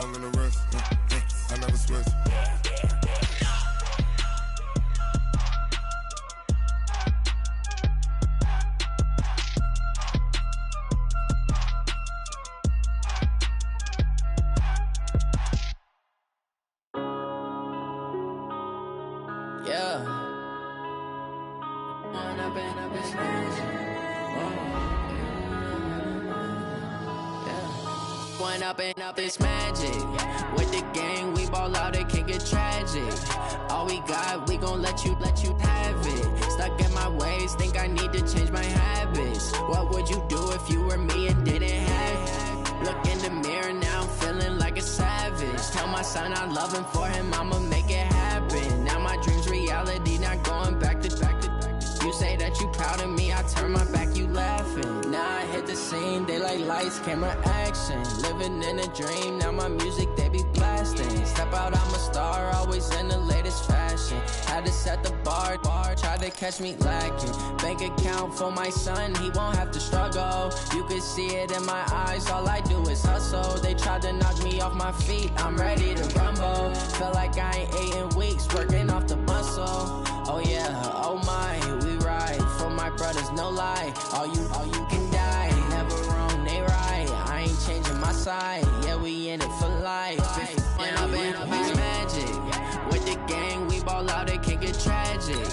I'm in the rest, I never switch. Yeah. One up and up, it's magic. With the gang, we ball out, it can get tragic. All we got, we gon' let you have it. Stuck in my ways, think I need to change my habits. What would you do if you were me and didn't have it? Look in the mirror now, I'm feeling like a savage. Tell my son I love him, for him I'ma make it happen. Now my dream's reality, not going back to. You say that you proud of me, I turn my back, you laughing. Now I hit the scene, they like lights, camera, action. Living in a dream, now my music, they be blasting. Step out, I'm a star, always in the latest fashion. Had to set the bar, tried to catch me lacking. Bank account for my son, he won't have to struggle. You can see it in my eyes, all I do is hustle. They tried to knock me off my feet, I'm ready to rumble. Felt like I ain't ate in weeks, working off the muscle. Oh yeah, oh my, we ride for my brothers, no lie. All you can die, never wrong, they right. I ain't changing my side, yeah, we in it for life. When up and up, it's magic. With the gang, we ball out, it can get tragic.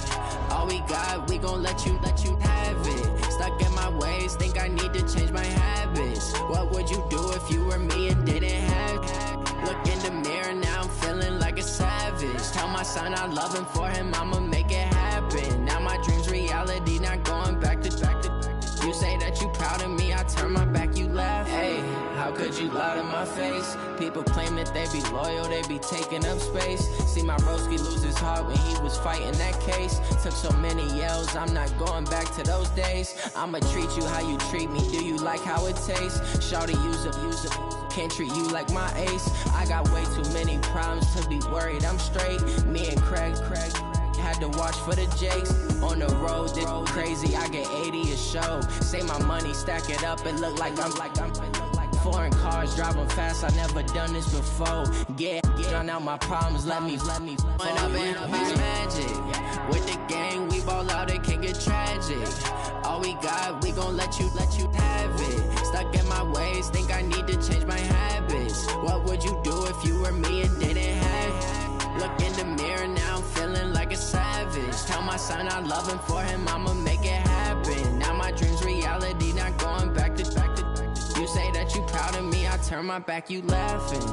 All we got, we gon' let you have it. Stuck in my ways, think I need to change my habits. What would you do if you were me and didn't have it? Look in the mirror, now I'm feeling like a savage. Tell my son I love him, for him I'ma make it happen. Now my dream's reality, not going back to. You say that you proud of me, I turn my back, you laugh. Hey, how could you lie to my face? People claim that they be loyal, they be taking up space. See my broski lose his heart when he was fighting that case. Took so many yells, I'm not going back to those days. I'ma treat you how you treat me, do you like how it tastes? Shawty, use up, can't treat you like my ace. I got way too many problems to be worried, I'm straight. Me and Craig had to watch for the Jakes. On the road, this crazy, I get 80 a show. Say my money, stack it up, it look like I'm foreign cars, driving fast, I never done this before. Get drown out my problems, let me When up and up, it's magic. With the gang, we ball out, it can get tragic. All we got, we gon' let you have it. Stuck in my ways, think I need to change my habits. What would you do if you were me and didn't have it? Look in the mirror, now I'm feeling like a savage. Tell my son I love him, for him I'ma make it happen. Now my dream's reality, not going back to. You say that you proud of me, I turn my back, you laughing.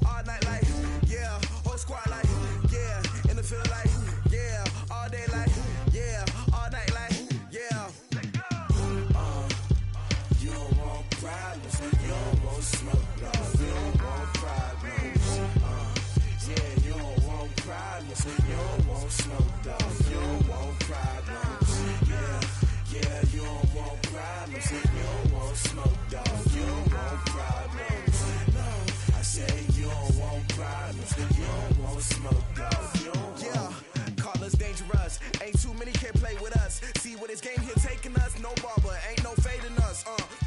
All night like, yeah, whole squad like, yeah, in the field like, yeah, all day like, yeah, all night like, yeah. You don't want problems, you don't want smoke, no, you don't want problems. Yeah, you don't want problems, you don't want smoke, dog, you don't want problems. Yeah, you don't want problems, you don't want smoke, dog, you don't want problems. No, I say you don't want problems, you don't want smoke, dog, you don't want. Yeah, call us dangerous, ain't too many can play with us. See where this game here taking us, no barber, ain't no fading us.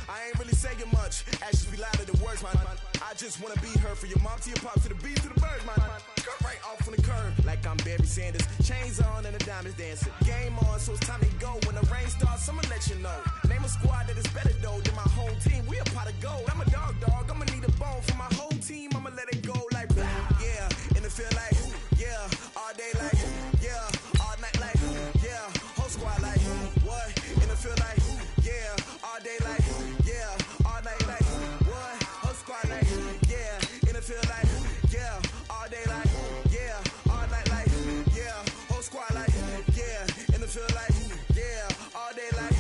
I ain't really saying much, actions be louder than words, man. I just wanna be heard, from your mom to your pop to the beat to the birds, man. Cut right off on the curb, like I'm Barry Sanders. Chains on and the diamonds dancing. Game on, so it's time to go. When the rain starts, I'ma let you know. Name a squad that is better though than my whole team. We a pot of gold. I'm a dog, I'ma need a bone for my whole team. I'ma let it go like, yeah, in the field like, yeah, all day like, yeah, all night like, yeah, whole squad like, what? In the field like, yeah, all day like, yeah, all night like, what? Whole squad like, yeah, in the field like, yeah, all day like, yeah, all night like, yeah, whole squad like, yeah, in the field like, yeah, all day like.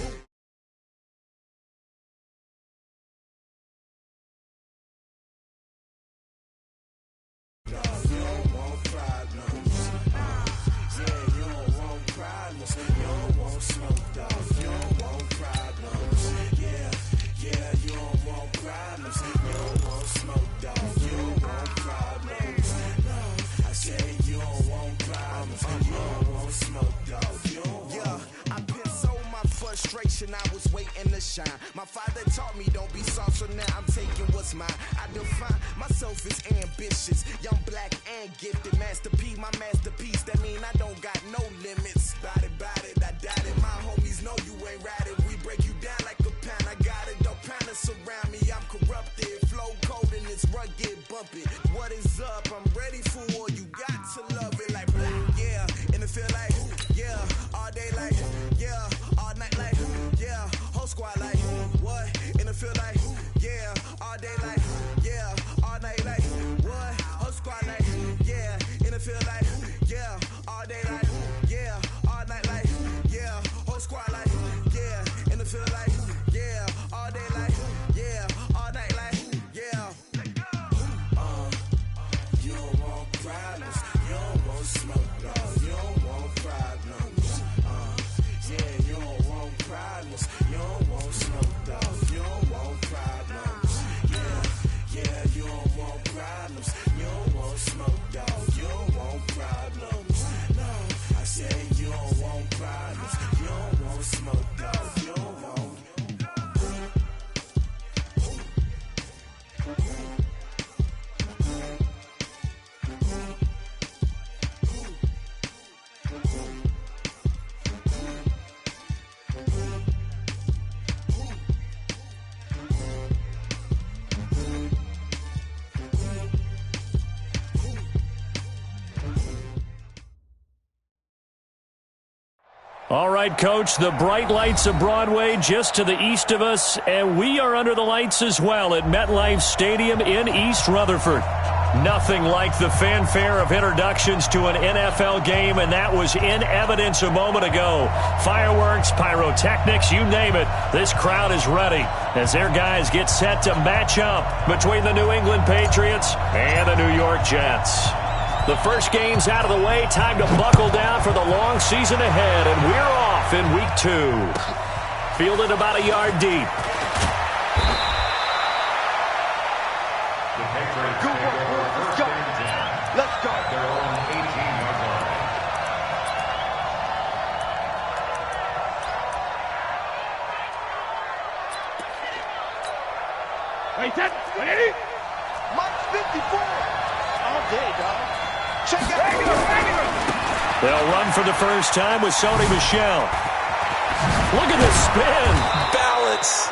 problems. You don't want smoke, dog. You don't want problems. No, I said you don't want problems. You don't want smoke, dog. You don't want. Yeah, I been so my frustration, I was waiting to shine. My father taught me don't be soft, so now I'm taking what's mine. I define myself as ambitious, young, black, and gifted. Master P, my masterpiece. That mean I don't got no limits. Bout it, I doubt it. My homies know you ain't ratted. We break you down like a pound. I got it, don't panic surround me. I'm corrupted, flow cold and it's rugged, bumpy. What is up? I'm ready for war. You got to love it like black, yeah. And it feel like, yeah, all day like, yeah, all night like, yeah, whole squad like, what? And it feel like, yeah, all day like, yeah, all night like, what? Whole squad like, yeah, and it feel like, yeah, all day like, yeah, all night like, yeah, whole squad like, yeah, and it feel like, yeah, all day like, yeah, all night like, yeah. You don't want problems, you don't want smoke, dog. You don't want problems. Yeah, you don't want problems, you don't want smoke, dog. You don't want problems. Yeah, you don't want problems, you don't want smoke, dog. You don't want problems. No, I said you don't want problems, you don't want smoke, dog. You don't want. All right, Coach, the bright lights of Broadway just to the east of us, and we are under the lights as well at MetLife Stadium in East Rutherford. Nothing like the fanfare of introductions to an NFL game, and that was in evidence a moment ago. Fireworks, pyrotechnics, you name it. This crowd is ready as their guys get set to match up between the New England Patriots and the New York Jets. The first game's out of the way. Time to buckle down for the long season ahead, and we're off in week 2. Fielded about a yard deep. Let's go. Their own 18-yard line. Wait, that's ready? Mike's 54. All day, dog. Check it out. They'll run for the first time with Sony Michel. Look at the spin. Balance.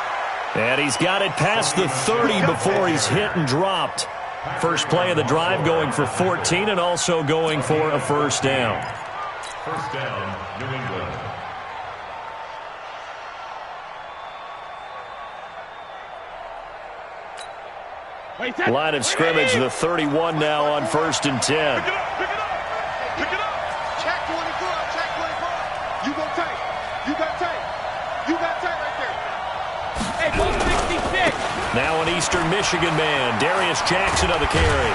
And he's got it past the 30 before he's hit and dropped. First play of the drive going for 14 and also going for a first down. First down, New England. Line of scrimmage, the 31 now on 1st and 10. Pick it up. Check 24. You go tight. You got tight right there. Hey, go 66. Now an Eastern Michigan man, Darius Jackson on the carry.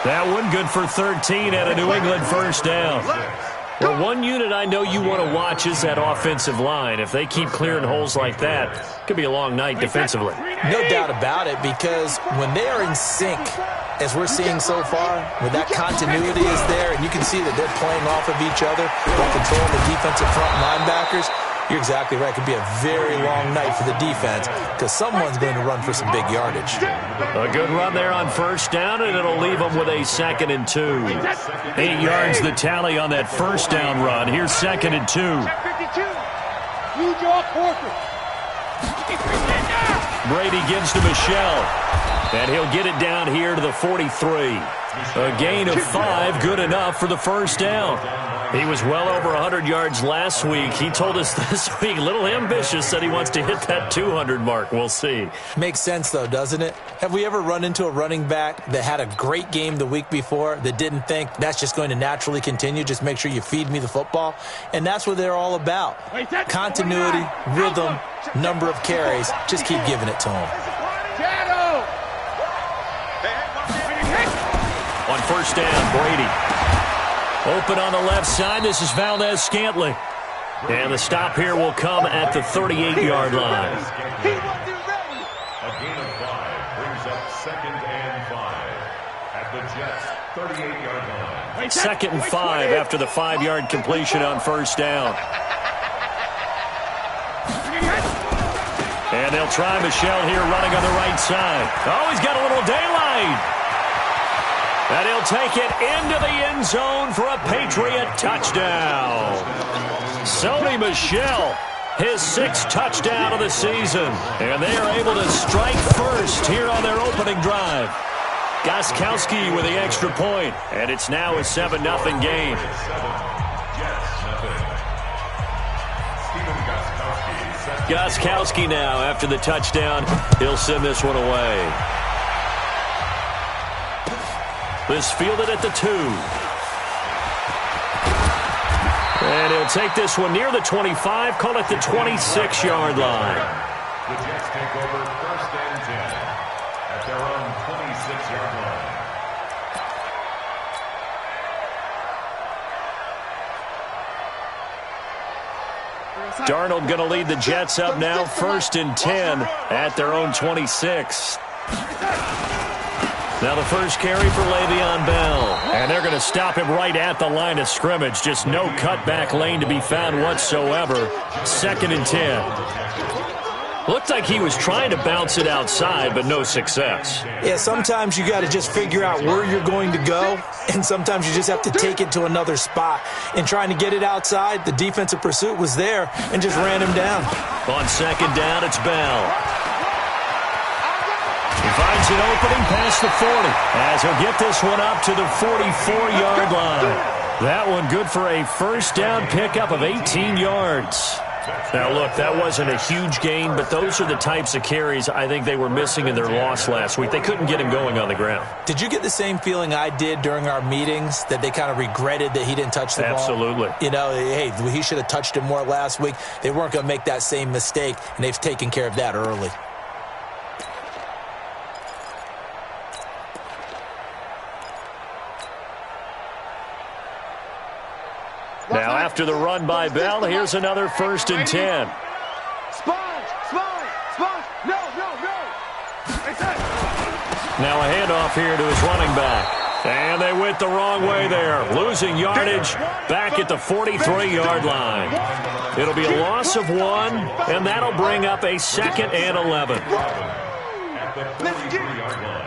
That one good for 13 at a New England first down. Well, one unit I know you want to watch is that offensive line. If they keep clearing holes like that, it could be a long night defensively. No doubt about it, because when they are in sync, as we're seeing so far, when that continuity is there and you can see that they're playing off of each other while controlling the defensive front linebackers, you're exactly right. It could be a very long night for the defense because someone's going to run for some big yardage. A good run there on first down, and it'll leave them with a 2nd and 2. 8 yards the tally on that first down run. Here's 2nd and 2. Brady gives to Michel, and he'll get it down here to the 43. A gain of 5, good enough for the first down. He was well over 100 yards last week. He told us this week, a little ambitious, said he wants to hit that 200 mark. We'll see. Makes sense, though, doesn't it? Have we ever run into a running back that had a great game the week before that didn't think that's just going to naturally continue? Just make sure you feed me the football. And that's what they're all about. Continuity, rhythm, number of carries. Just keep giving it to them. On first down, Brady. Open on the left side. This is Valdez-Scantling. And the stop here will come at the 38-yard line. 2nd and 5 at the Jets' 38-yard line. 2nd and 5 after the 5-yard completion on first down. And they'll try Michel here running on the right side. Oh, he's got a little daylight. And he'll take it into the end zone for a Patriot touchdown. Sony Michel, his 6th touchdown of the season. And they are able to strike first here on their opening drive. Gostkowski with the extra point. And it's now a 7-0 game. Gostkowski now after the touchdown. He'll send this one away. This fielded at the 2. And he'll take this one near the 25, call it the 26-yard line. The Jets take over 1st and 10 at their own 26-yard line. Darnold going to lead the Jets up now, 1st and 10 at their own 26. Now the first carry for Le'Veon Bell. And they're going to stop him right at the line of scrimmage. Just no cutback lane to be found whatsoever. 2nd and 10. Looked like he was trying to bounce it outside, but no success. Yeah, sometimes you got to just figure out where you're going to go, and sometimes you just have to take it to another spot. And trying to get it outside, the defensive pursuit was there and just ran him down. On 2nd down, it's Bell. He finds an opening past the 40 as he'll get this one up to the 44-yard line. That one good for a first down pickup of 18 yards. Now, look, that wasn't a huge gain, but those are the types of carries I think they were missing in their loss last week. They couldn't get him going on the ground. Did you get the same feeling I did during our meetings, that they kind of regretted that he didn't touch the ball? Absolutely. You know, hey, he should have touched it more last week. They weren't going to make that same mistake, and they've taken care of that early. Now, after the run by Bell, here's another 1st and 10. Sponge! No! Now a handoff here to his running back. And they went the wrong way there. Losing yardage back at the 43-yard line. It'll be a loss of 1, and that'll bring up a 2nd and 11. At the 43-yard line.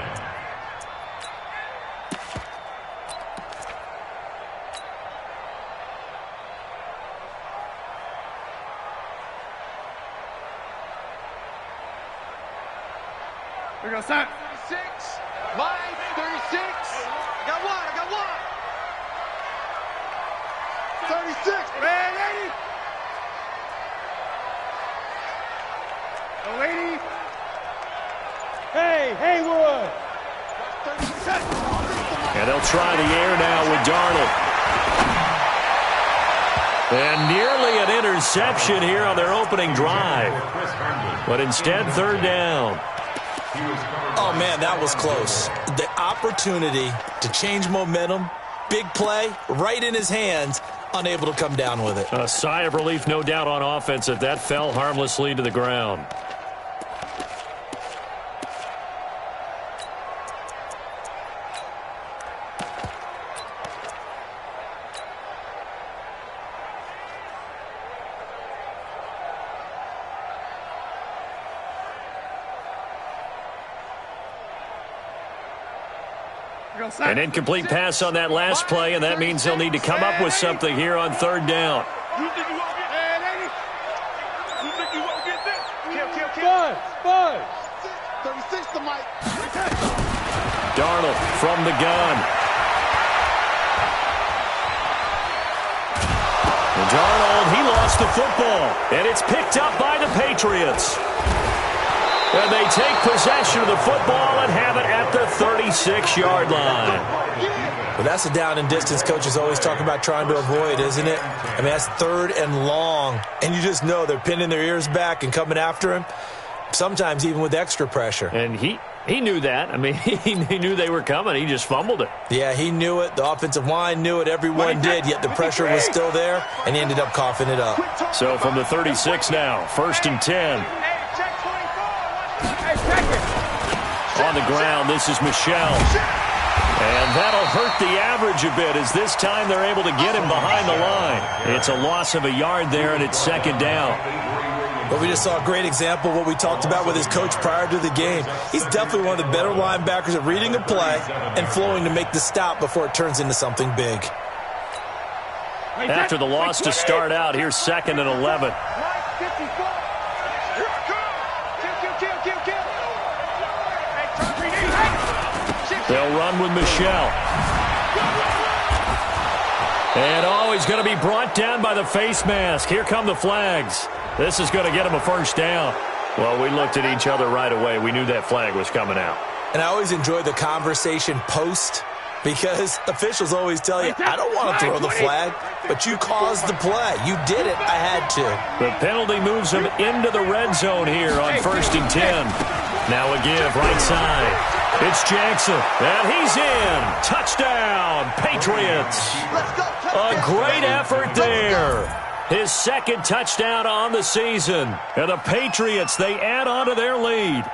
We're going to start. 36. Line 36. I got one. 36. Man, 80. 80. Hey, Haywood. 36. And they'll try the air now with Darnold. And nearly an interception here on their opening drive. But instead, 3rd down. Oh, man, that was close. The opportunity to change momentum, big play, right in his hands, unable to come down with it. A sigh of relief, no doubt, on offense that fell harmlessly to the ground. An incomplete pass on that last play, and that means they'll need to come up with something here on 3rd down. You think you won't get this? You think you won't get this? Kill. 36 to Mike. Darnold from the gun. And Darnold, he lost the football, and it's picked up by the Patriots. And they take possession of the football and have it at the 36-yard line. Well, that's a down and distance coaches always talk about trying to avoid, isn't it? I mean, that's 3rd and long, and you just know they're pinning their ears back and coming after him, sometimes even with extra pressure. And he knew that. I mean, he knew they were coming. He just fumbled it. Yeah, he knew it. The offensive line knew it. Everyone did, yet the pressure was still there, and he ended up coughing it up. So from the 36 now, 1st and 10. On the ground, this is Michel. And that'll hurt the average a bit as this time they're able to get him behind the line. It's a loss of a yard there, and it's second down. Well, we just saw a great example of what we talked about with his coach prior to the game. He's definitely one of the better linebackers at reading a play and flowing to make the stop before it turns into something big. After the loss to start out, here's 2nd and 11. They'll run with Michel. And he's going to be brought down by the face mask. Here come the flags. This is going to get him a first down. Well, we looked at each other right away. We knew that flag was coming out. And I always enjoy the conversation post because officials always tell you, I don't want to throw the flag, but you caused the play. You did it. I had to. The penalty moves him into the red zone here on 1st and 10. Now a give right side. It's Jackson, and he's in. Touchdown, Patriots. A great effort there. His 2nd touchdown on the season. And the Patriots, they add on to their lead.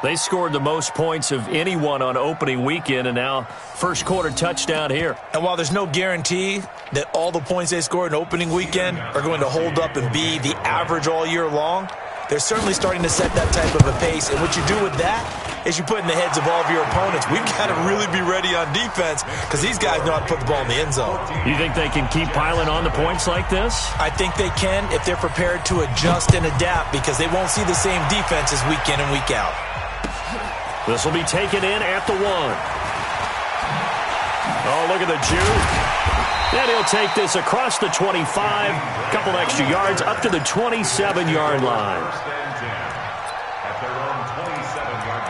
They scored the most points of anyone on opening weekend, and now first quarter touchdown here. And while there's no guarantee that all the points they scored in opening weekend are going to hold up and be the average all year long, they're certainly starting to set that type of a pace. And what you do with that is you put in the heads of all of your opponents, we've got to really be ready on defense because these guys know how to put the ball in the end zone. You think they can keep piling on the points like this? I think they can if they're prepared to adjust and adapt because they won't see the same defenses week in and week out. This will be taken in at the 1. Oh, look at the juke. And he'll take this across the 25. Couple extra yards up to the 27-yard line. At their own 27-yard line.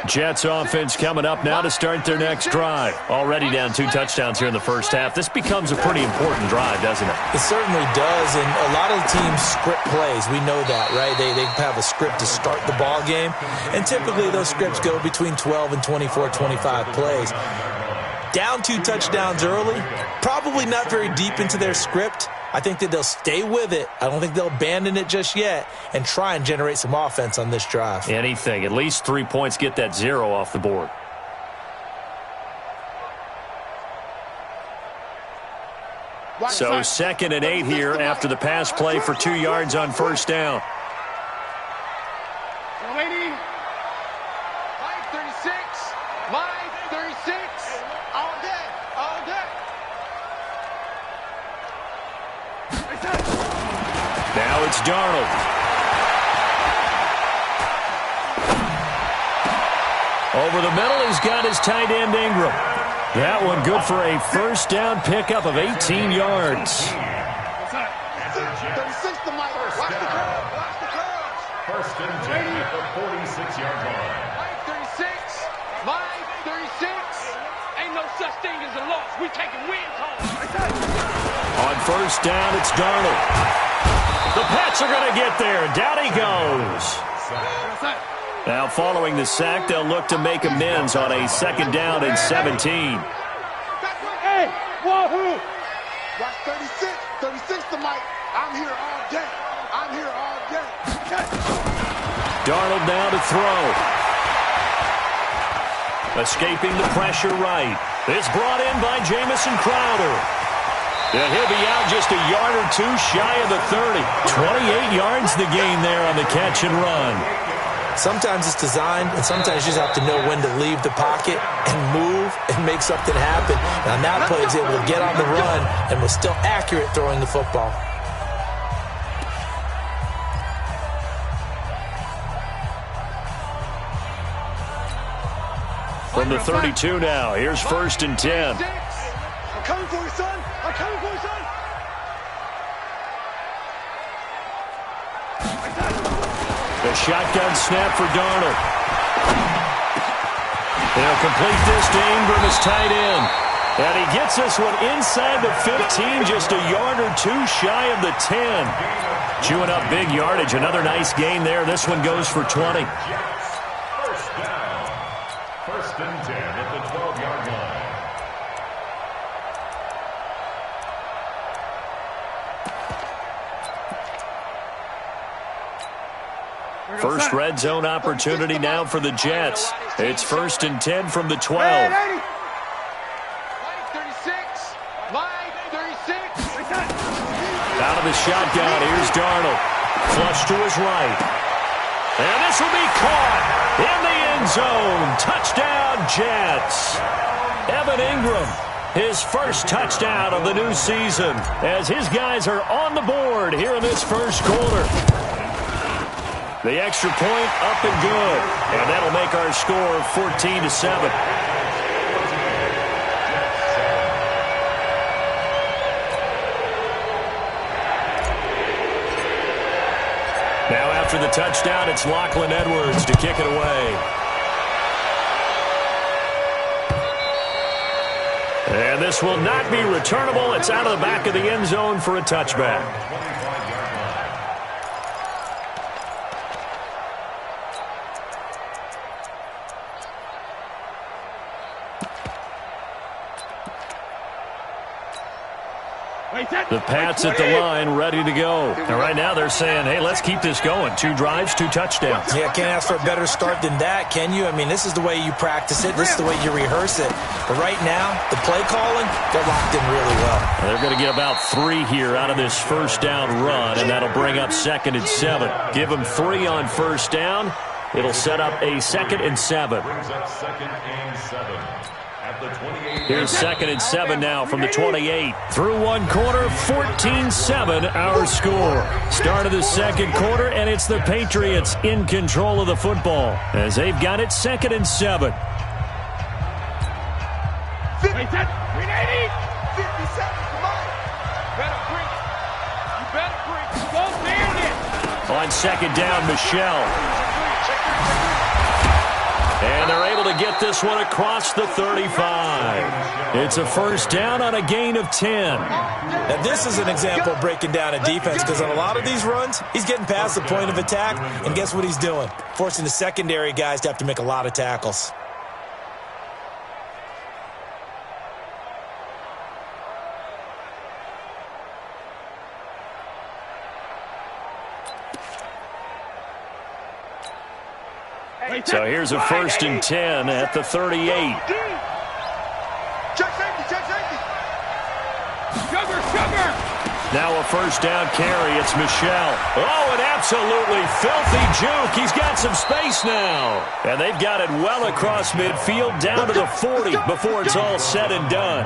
Jets offense coming up now to start their next drive. Already down 2 touchdowns here in the first half. This becomes a pretty important drive, doesn't it? It certainly does, and a lot of teams script plays. We know that, right? They have a script to start the ball game, and typically those scripts go between 12 and 24, 25 plays. Down 2 touchdowns early, probably not very deep into their script. I think that they'll stay with it. I don't think they'll abandon it just yet and try and generate some offense on this drive. Anything. At least 3 points, get that 0 off the board. So 2nd and 8 here after the pass play for 2 yards on first down. Now it's Darnold. Over the middle, he's got his tight end Ingram. That one good for a first down pickup of 18 yards. 36 to Mike. Watch the curve. Watch the curve. 1st and 10 at the 46-yard line. Mike 36. Mike 36. Ain't no such thing as a loss. We taking wins home. On first down, it's Darnold. The Pats are going to get there. Down he goes. Now following the sack, they'll look to make amends on a 2nd down and 17. Hey, wahoo! Watch 36. 36 to Mike. I'm here all day. I'm here all day. Darnold now to throw. Escaping the pressure right. It's brought in by Jamison Crowder. And he'll be out just a yard or 2 shy of the 30. 28 yards the gain there on the catch and run. Sometimes it's designed, and sometimes you just have to know when to leave the pocket and move and make something happen. And on that play, he's able to get on the run and was still accurate throwing the football. From the 32 now, here's 1st and 10. I'm coming for you, son. I'm coming for you, son. The shotgun snap for Darnold. They'll complete this to Ingram as tight end. And he gets this one inside the 15, just a yard or 2 shy of the 10. Chewing up big yardage. Another nice gain there. This one goes for 20. First down. 1st and 10 at the 12-yard line. First red zone opportunity now for the Jets. It's 1st and 10 from the 12. Out of the shotgun, here's Darnold. Flush to his right. And this will be caught in the end zone. Touchdown, Jets. Evan Ingram, his first touchdown of the new season, as his guys are on the board here in this first quarter. The extra point up and good, and that'll make our score 14-7. Now after the touchdown, it's Lachlan Edwards to kick it away. And this will not be returnable. It's out of the back of the end zone for a touchback. The Pats at the line, ready to go. And right now they're saying, hey, let's keep this going. 2 drives, 2 touchdowns. Yeah, can't ask for a better start than that, can you? I mean, this is the way you practice it. This is the way you rehearse it. But right now, the play calling, they're locked in really well. They're going to get about 3 here out of this first down run, and that'll bring up 2nd and 7. Give them 3 on first down. It'll set up a 2nd and 7. Brings up 2nd and 7. Here's 2nd and 7 now from the 28. Through one quarter, 14-7 our score. Start of the second quarter, and it's the Patriots in control of the football as they've got it 2nd and 7. 57, come on. Better break. You better break. Go there. On 2nd down, Michelle. And they're able to get this one across the 35. It's a first down on a gain of 10. Now, this is an example of breaking down a defense because on a lot of these runs, he's getting past the point of attack, and guess what he's doing? Forcing the secondary guys to have to make a lot of tackles. So here's a 1st and 10 at the 38. Check safety. Sugar. Now a first down carry. It's Michelle. Oh, an absolutely filthy juke. He's got some space now. And they've got it well across midfield down to the 40 before it's all said and done.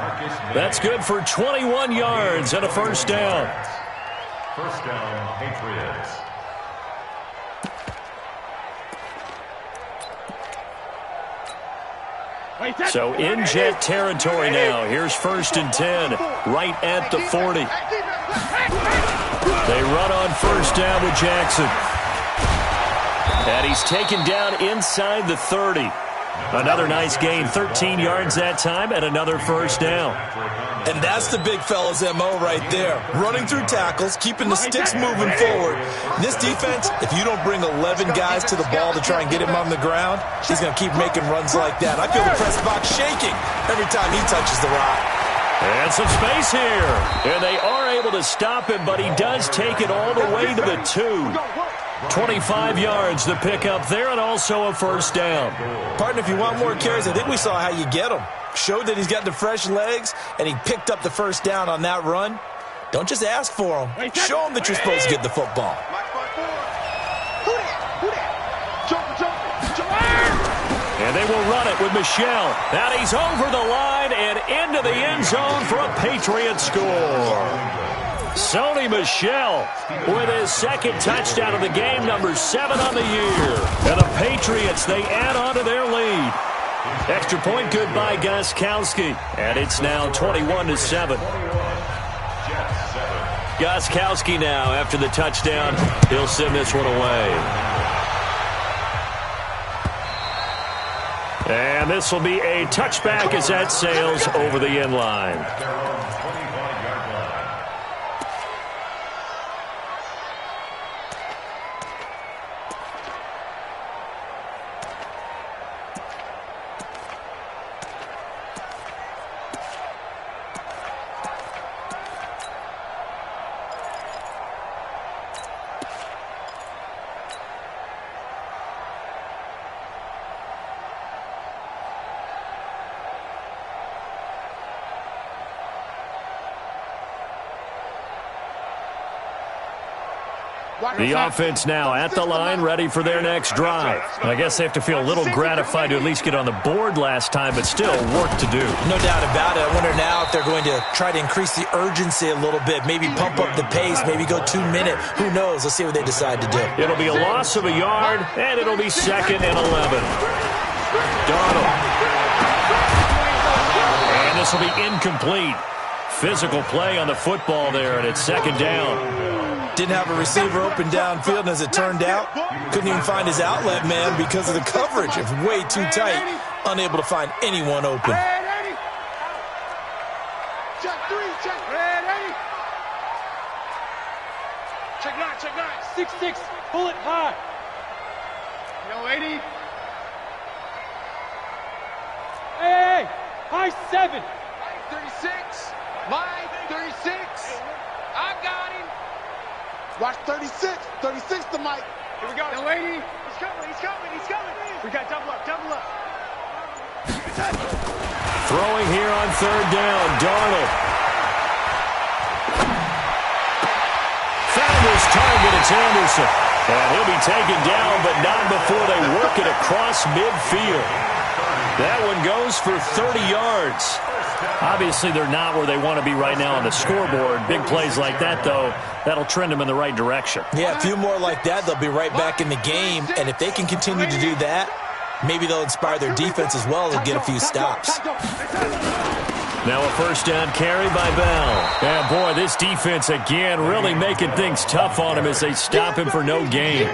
That's good for 21 yards and a first down. First down, Patriots. So in Jet territory now. Here's 1st and 10 right at the 40. They run on first down with Jackson. And he's taken down inside the 30. Another nice gain, 13 yards that time, and another first down. And that's the big fella's MO right there. Running through tackles, keeping the sticks moving forward. This defense, if you don't bring 11 guys to the ball to try and get him on the ground, he's going to keep making runs like that. I feel the press box shaking every time he touches the rock. And some space here. And they are able to stop him, but he does take it all the way to the 2. 25 yards to pick up there, and also a first down. Partner, if you want more carries, I think we saw how you get them. Showed that he's got the fresh legs, and he picked up the first down on that run. Don't just ask for him. Show him that you're supposed to get the football. And they will run it with Michelle. And he's over the line and into the end zone for a Patriots score. Sony Michel with his 2nd touchdown of the game, number 7 on the year. And the Patriots, they add on to their lead. Extra point good by Gostkowski. And it's now 21-7. Gostkowski now after the touchdown. He'll send this one away. And this will be a touchback as that sails over the end line. The offense now at the line, ready for their next drive. I guess they have to feel a little gratified to at least get on the board last time, but still work to do. No doubt about it. I wonder now if they're going to try to increase the urgency a little bit, maybe pump up the pace, maybe go 2 minute. Who knows? Let's see what they decide to do. It'll be a loss of a yard, and it'll be 2nd and 11. Darnold. And this will be incomplete. Physical play on the football there, and it's 2nd down. Didn't have a receiver open downfield, and as it turned out, couldn't even find his outlet man because of the coverage. It was way too tight, unable to find anyone open. Check 3, check. Ready. Check 9, check 9. 6-6, pull it high. No 80. Hey, high 7. 36, line 36. I got him. Watch 36, 36 to Mike. Here we go. No 80. He's coming, he's coming, he's coming. We got double up, double up. Throwing here on 3rd down, Darnold. Found his target, it's Anderson. And he'll be taken down, but not before they work it across midfield. That one goes for 30 yards. Obviously, they're not where they want to be right now on the scoreboard. Big plays like that, though, that'll trend them in the right direction. Yeah, a few more like that, they'll be right back in the game. And if they can continue to do that, maybe they'll inspire their defense as well and get a few stops. Now a 1st down carry by Bell. And, boy, this defense, again, really making things tough on him as they stop him for no gain.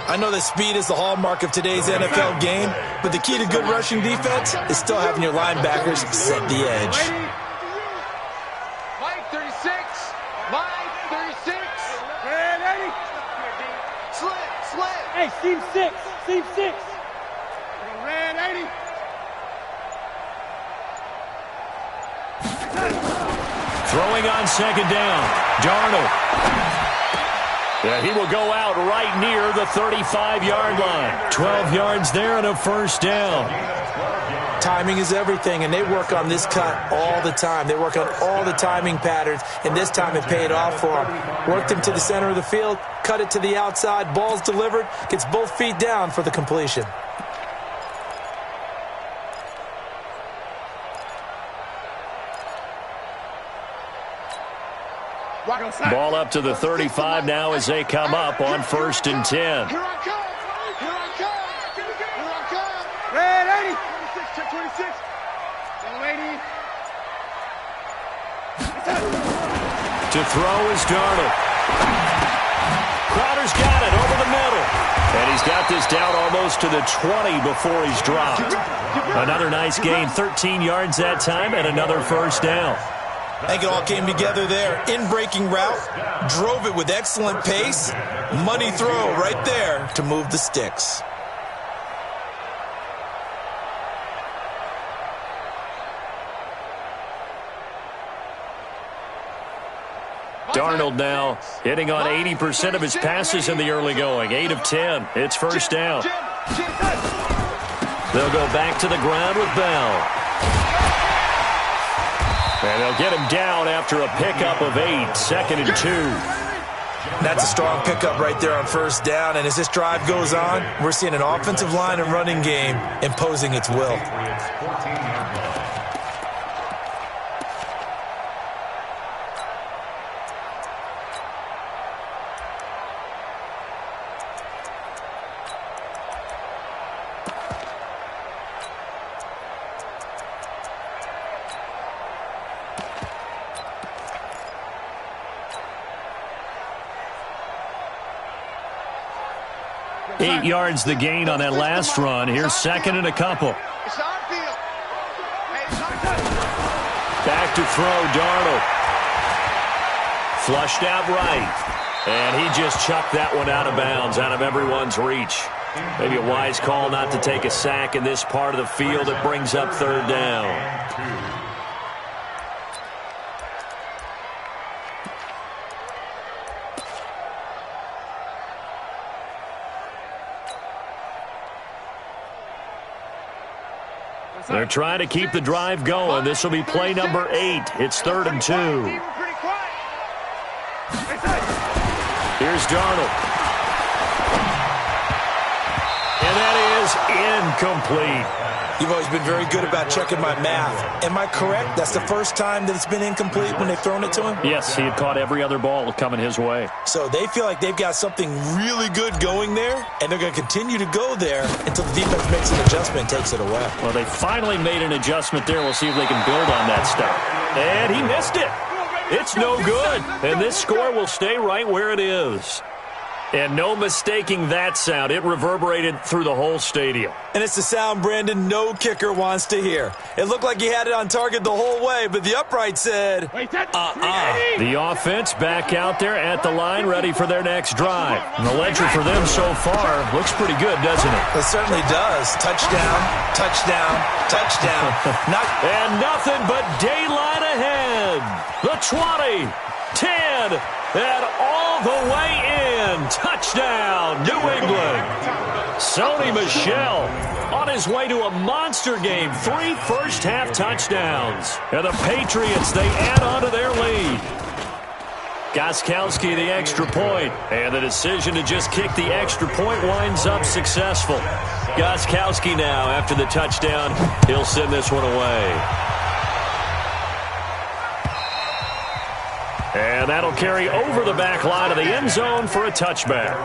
I know that speed is the hallmark of today's NFL game, but the key to good rushing defense is still having your linebackers set the edge. Mike 36, Mike 36. Ready. Slip. Hey, seam 6, seam 6. Red 80. Throwing on 2nd down, Darnold. Yeah, he will go out right near the 35-yard line. 12 yards there and a 1st down. Timing is everything, and they work on this cut all the time. They work on all the timing patterns, and this time it paid off for them. Worked him to the center of the field, cut it to the outside, ball's delivered, gets both feet down for the completion. Ball up to the 35 now as they come up on 1st and 10. Here I come. Here I come. Here I come. Red 80. 26, check 26. No 80. To throw is Darnold. Crowder's got it over the middle. And he's got this down almost to the 20 before he's dropped. Another nice gain, 13 yards that time, and another 1st down. I think it all came together there. In-breaking route, drove it with excellent pace. Money throw right there to move the sticks. Darnold now hitting on 80% of his passes in the early going. 8 of 10. It's 1st down. They'll go back to the ground with Bell. And they'll get him down after a pickup of 8, 2nd and 2. That's a strong pickup right there on 1st down. And as this drive goes on, we're seeing an offensive line and running game imposing its will. Eight yards the gain on that last run. Here's 2nd and a couple. Back to throw, Darnold. Flushed out right. And he just chucked that one out of bounds, out of everyone's reach. Maybe a wise call not to take a sack in this part of the field. It brings up 3rd down. They're trying to keep the drive going. This will be play number 8. It's 3rd and 2. Here's Darnold. And that is incomplete. You've always been very good about checking my math. Am I correct? That's the first time that it's been incomplete when they've thrown it to him? Yes, he had caught every other ball coming his way. So they feel like they've got something really good going there, and they're going to continue to go there until the defense makes an adjustment and takes it away. Well, they finally made an adjustment there. We'll see if they can build on that stuff. And he missed it. It's no good. And this score will stay right where it is. And no mistaking that sound. It reverberated through the whole stadium. And it's the sound Brandon no kicker wants to hear. It looked like he had it on target the whole way, but the upright said, The offense back out there at the line, ready for their next drive. And the ledger for them so far looks pretty good, doesn't it? It certainly does. Touchdown, touchdown, touchdown. And nothing but daylight ahead. The 20, 10, and all the way in. Touchdown, New England. Sony Michel on his way to a monster game. 3 first-half touchdowns. And the Patriots, they add on to their lead. Gostkowski, the extra point. And the decision to just kick the extra point winds up successful. Gostkowski now, after the touchdown, he'll send this one away. And that'll carry over the back line of the end zone for a touchback.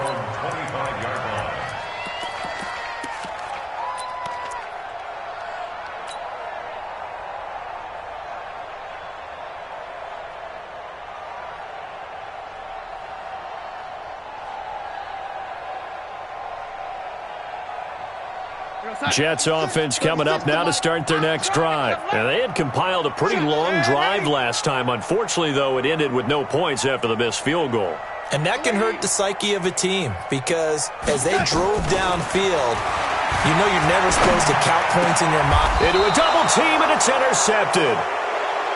Jets offense coming up now to start their next drive. And they had compiled a pretty long drive last time. Unfortunately, though, it ended with no points after the missed field goal. And that can hurt the psyche of a team because as they drove downfield, you know you're never supposed to count points in your mind. Into a double team, and it's intercepted.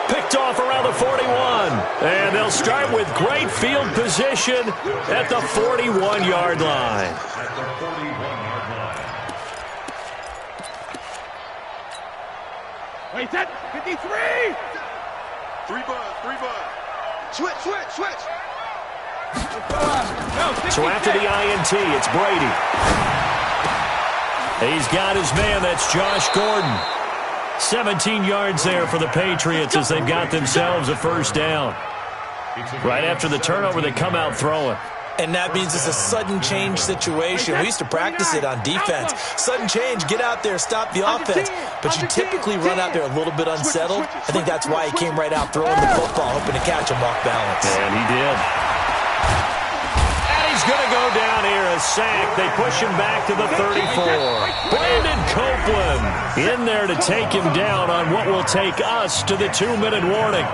Picked off around the 41. And they'll start with great field position at the 41-yard line. Wait, that 53! 3 bud. Switch. So after the INT, it's Brady. He's got his man, that's Josh Gordon. 17 yards there for the Patriots as they've got themselves a first down. Right after the turnover, they come out throwing. And that means it's a sudden change situation. We used to practice it on defense. Sudden change, get out there, stop the offense. But you typically run out there a little bit unsettled. I think that's why he came right out throwing the football, hoping to catch him off balance. And he did. And he's going to go down here, a sack. They push him back to the 34. Brandon Copeland in there to take him down on what will take us to the 2-minute warning.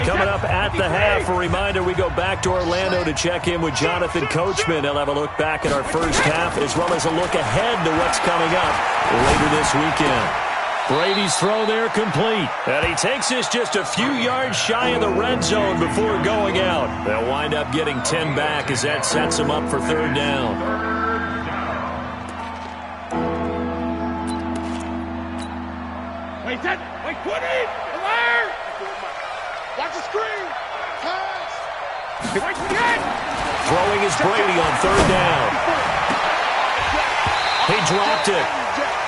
Coming up at the half, a reminder, we go back to Orlando to check in with Jonathan Coachman. He'll have a look back at our first half as well as a look ahead to what's coming up later this weekend. Brady's throw there complete. And he takes this just a few yards shy of the red zone before going out. They'll wind up getting 10 back as that sets them up for third down. Wait, 20! Watch the screen! Pass! Throwing is Brady on third down. He dropped it.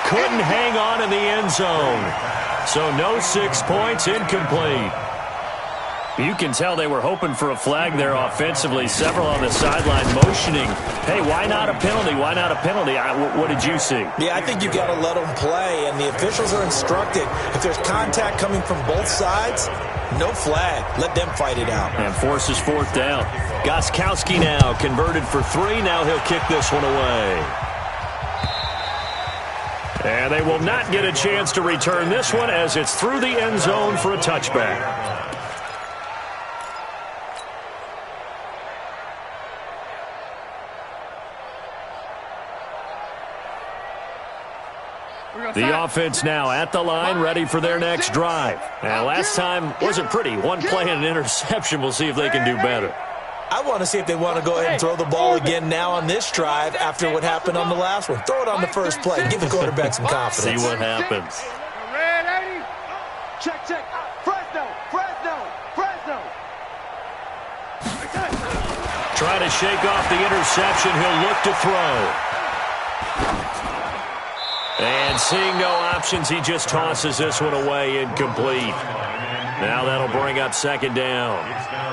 Couldn't hang on in the end zone. So no 6 points, incomplete. You can tell they were hoping for a flag there offensively. Several on the sideline motioning. Hey, why not a penalty? Why not a penalty? What did you see? Yeah, I think you've got to let them play, and the officials are instructed. If there's contact coming from both sides, no flag. Let them fight it out. And forces fourth down. Gostkowski now converted for 3. Now he'll kick this one away. And they will not get a chance to return this one as it's through the end zone for a touchback. The offense now at the line, ready for their next drive. And last time wasn't pretty. One play and an interception. We'll see if they can do better. I want to see if they want to go ahead and throw the ball again now on this drive after what happened on the last one. Throw it on the first play. Give the quarterback some confidence. See what happens. Check. Fresno. Trying to shake off the interception. He'll look to throw. And seeing no options, he just tosses this one away, incomplete. Now that'll bring up second down.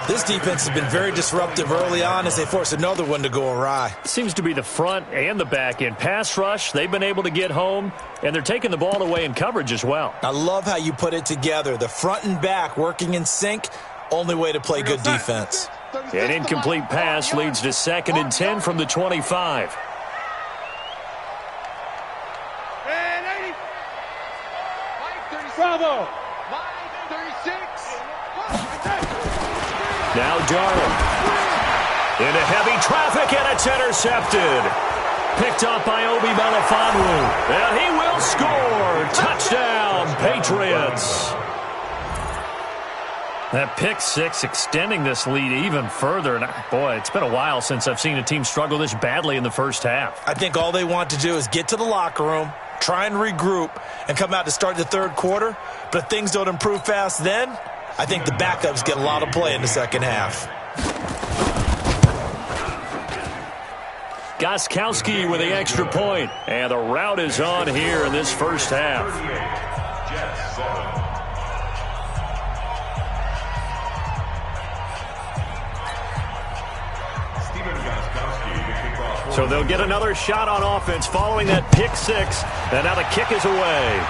This defense has been very disruptive early on as they force another one to go awry. Seems to be the front and the back end. Pass rush, they've been able to get home, and they're taking the ball away in coverage as well. I love how you put it together. The front and back working in sync, only way to play good defense. An incomplete pass leads to 2nd and 10 from the 25. Bravo! Now Darnold. Into heavy traffic, and it's intercepted. Picked up by Obi Melifonwu. And he will score. Touchdown, Patriots. That pick six extending this lead even further. And boy, it's been a while since I've seen a team struggle this badly in the first half. I think all they want to do is get to the locker room, try and regroup, and come out to start the third quarter. But if things don't improve fast then, I think the backups get a lot of play in the second half. Gostkowski with the extra point. And the route is on here in this first half. So they'll get another shot on offense following that pick six. And now the kick is away.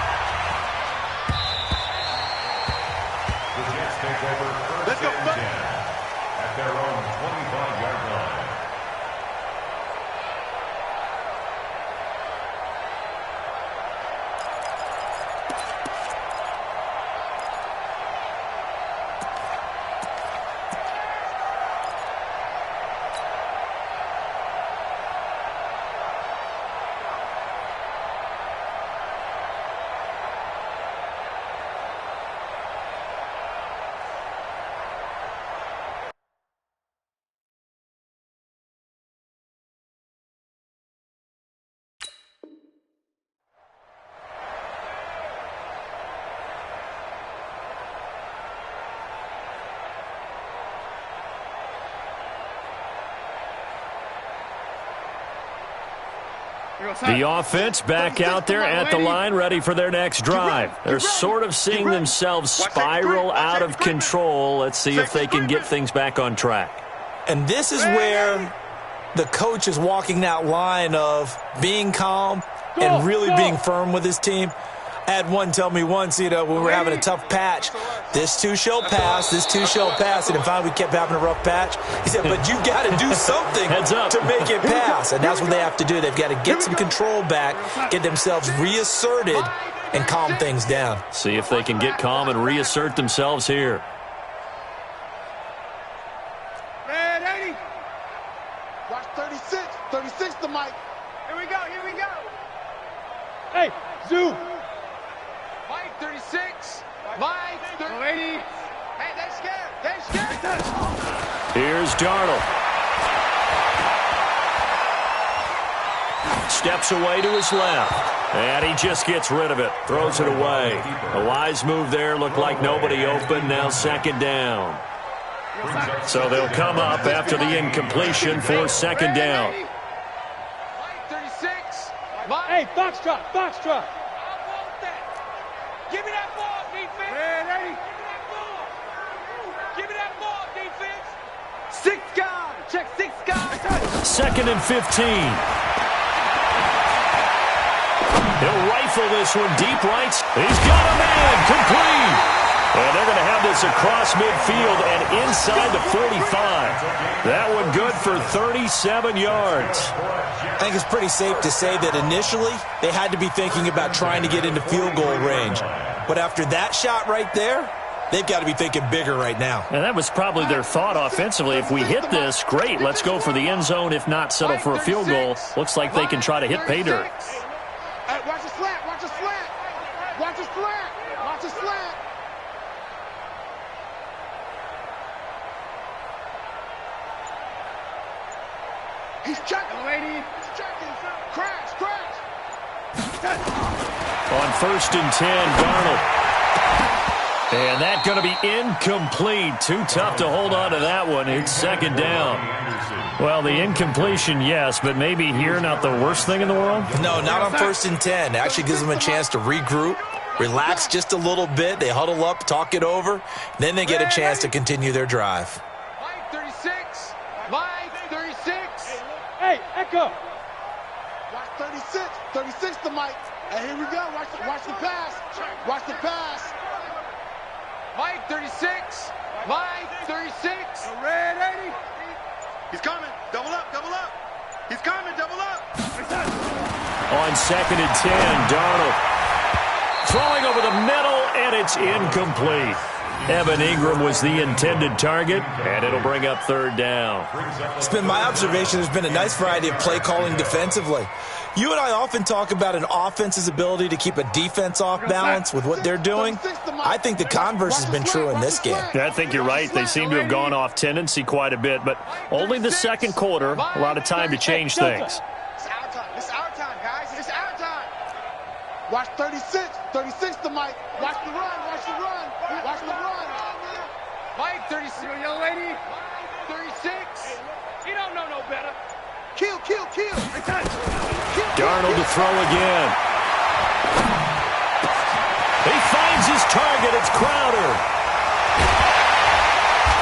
Let's go. At their own 25-yard line. The offense back out there at the line, ready for their next drive. They're sort of seeing themselves spiral out of control. Let's see if they can get things back on track. And this is where the coach is walking that line of being calm and really being firm with his team. I had one tell me once, when we were having a tough patch, this too shall pass, this too shall pass. And finally we kept having a rough patch. He said, but you got to do something to make it pass. And that's what they have to do. They've got to get some control back, get themselves reasserted, and calm things down. See if they can get calm and reassert themselves here. Man, 80. Watch 36. 36 to Mike. Here we go. Hey, zoom. Mike, 36. Mike, 80. Hey, they're scared. Here's Darnold. Steps away to his left. And he just gets rid of it. Throws it away. A wise move there. Looked like nobody open. Now second down. So they'll come up after the incompletion for second down. Mike, 36. Hey, Foxtrot. Give me that ball, defense. Man, 80. Give me that ball, defense. 6 guys. Check 6 guys. Second and 15. He'll rifle this one deep right. He's got a man. Complete. And they're going to have this across midfield and inside the 45. That one good for 37 yards. I think it's pretty safe to say that initially they had to be thinking about trying to get into field goal range. But after that shot right there, they've got to be thinking bigger right now. And that was probably their thought offensively. If we hit this, great, let's go for the end zone. If not, settle for a field goal. Looks like they can try to hit pay dirt. Watch the slant. Watch the slant. He's checking, lady. He's checking. Crash. On 1st and 10, Darnold. And that's going to be incomplete. Too tough to hold on to that one. It's second down. Well, the incompletion, yes, but maybe here not the worst thing in the world? No, not on 1st and 10. It actually gives them a chance to regroup, relax just a little bit. They huddle up, talk it over. Then they get a chance to continue their drive. Mike 36. Mike 36. Hey, Echo. Watch 36. 36 to Mike. And here we go. Watch the pass. Watch the pass. Mike 36. Mike 36. Red 80. He's coming. Double up. Double up. He's coming. Double up. On 2nd and 10, Darnold throwing over the middle, and it's incomplete. Evan Ingram was the intended target, and it'll bring up 3rd down. It's been my observation there's been a nice variety of play calling defensively. You and I often talk about an offense's ability to keep a defense off balance with what they're doing. I think the converse has been true in this game. I think you're right. They seem to have gone off tendency quite a bit, but only the second quarter, a lot of time to change things. It's our time. It's our time, guys. It's our time. Watch 36. 36 to Mike. Watch the run. Watch the run. Watch the run. Mike 36. Young lady. 36. You don't know no better. Kill. Darnold to throw again. He finds his target. It's Crowder.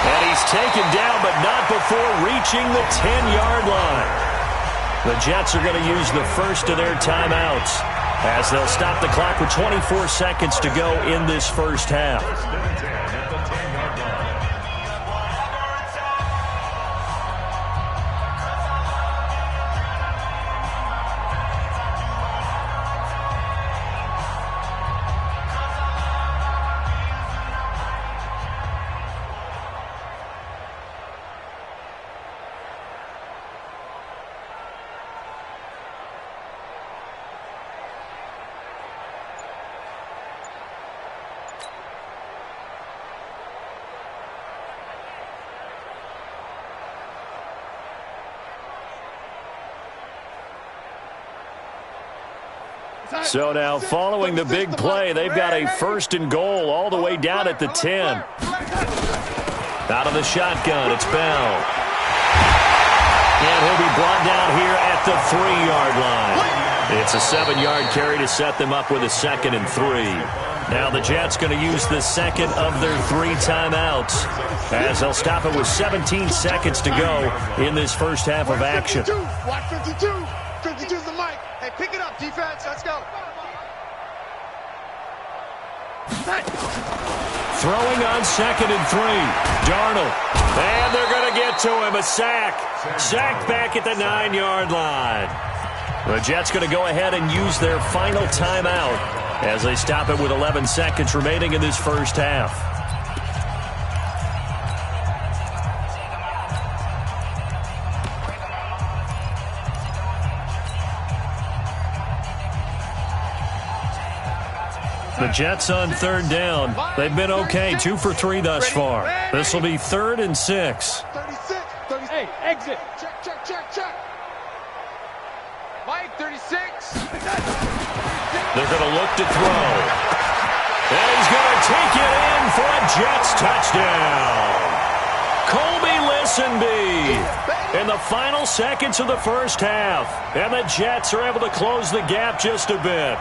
And he's taken down, but not before reaching the 10-yard line. The Jets are going to use the first of their timeouts as they'll stop the clock with 24 seconds to go in this first half. So now, following the big play, they've got a 1st and goal all the way down at the 10. Out of the shotgun, it's Bell. And he'll be brought down here at the 3-yard line. It's a 7-yard carry to set them up with a 2nd and 3. Now the Jets going to use the second of their 3 timeouts as they'll stop it with 17 seconds to go in this first half of action. Watch 52. 52's the mic. Hey, pick it up, defense. Let's go. Throwing on 2nd and 3. Darnold. And they're going to get to him. A sack. Sacked back at the 9-yard line. The Jets going to go ahead and use their final timeout as they stop it with 11 seconds remaining in this first half. The Jets on 3rd down. They've been okay, 2 for 3 thus far. This will be 3rd and 6. 36. Hey, exit. Check. Mike 36. They're going to look to throw. And he's going to take it in for a Jets touchdown. Colby Listenbee in the final seconds of the first half. And the Jets are able to close the gap just a bit.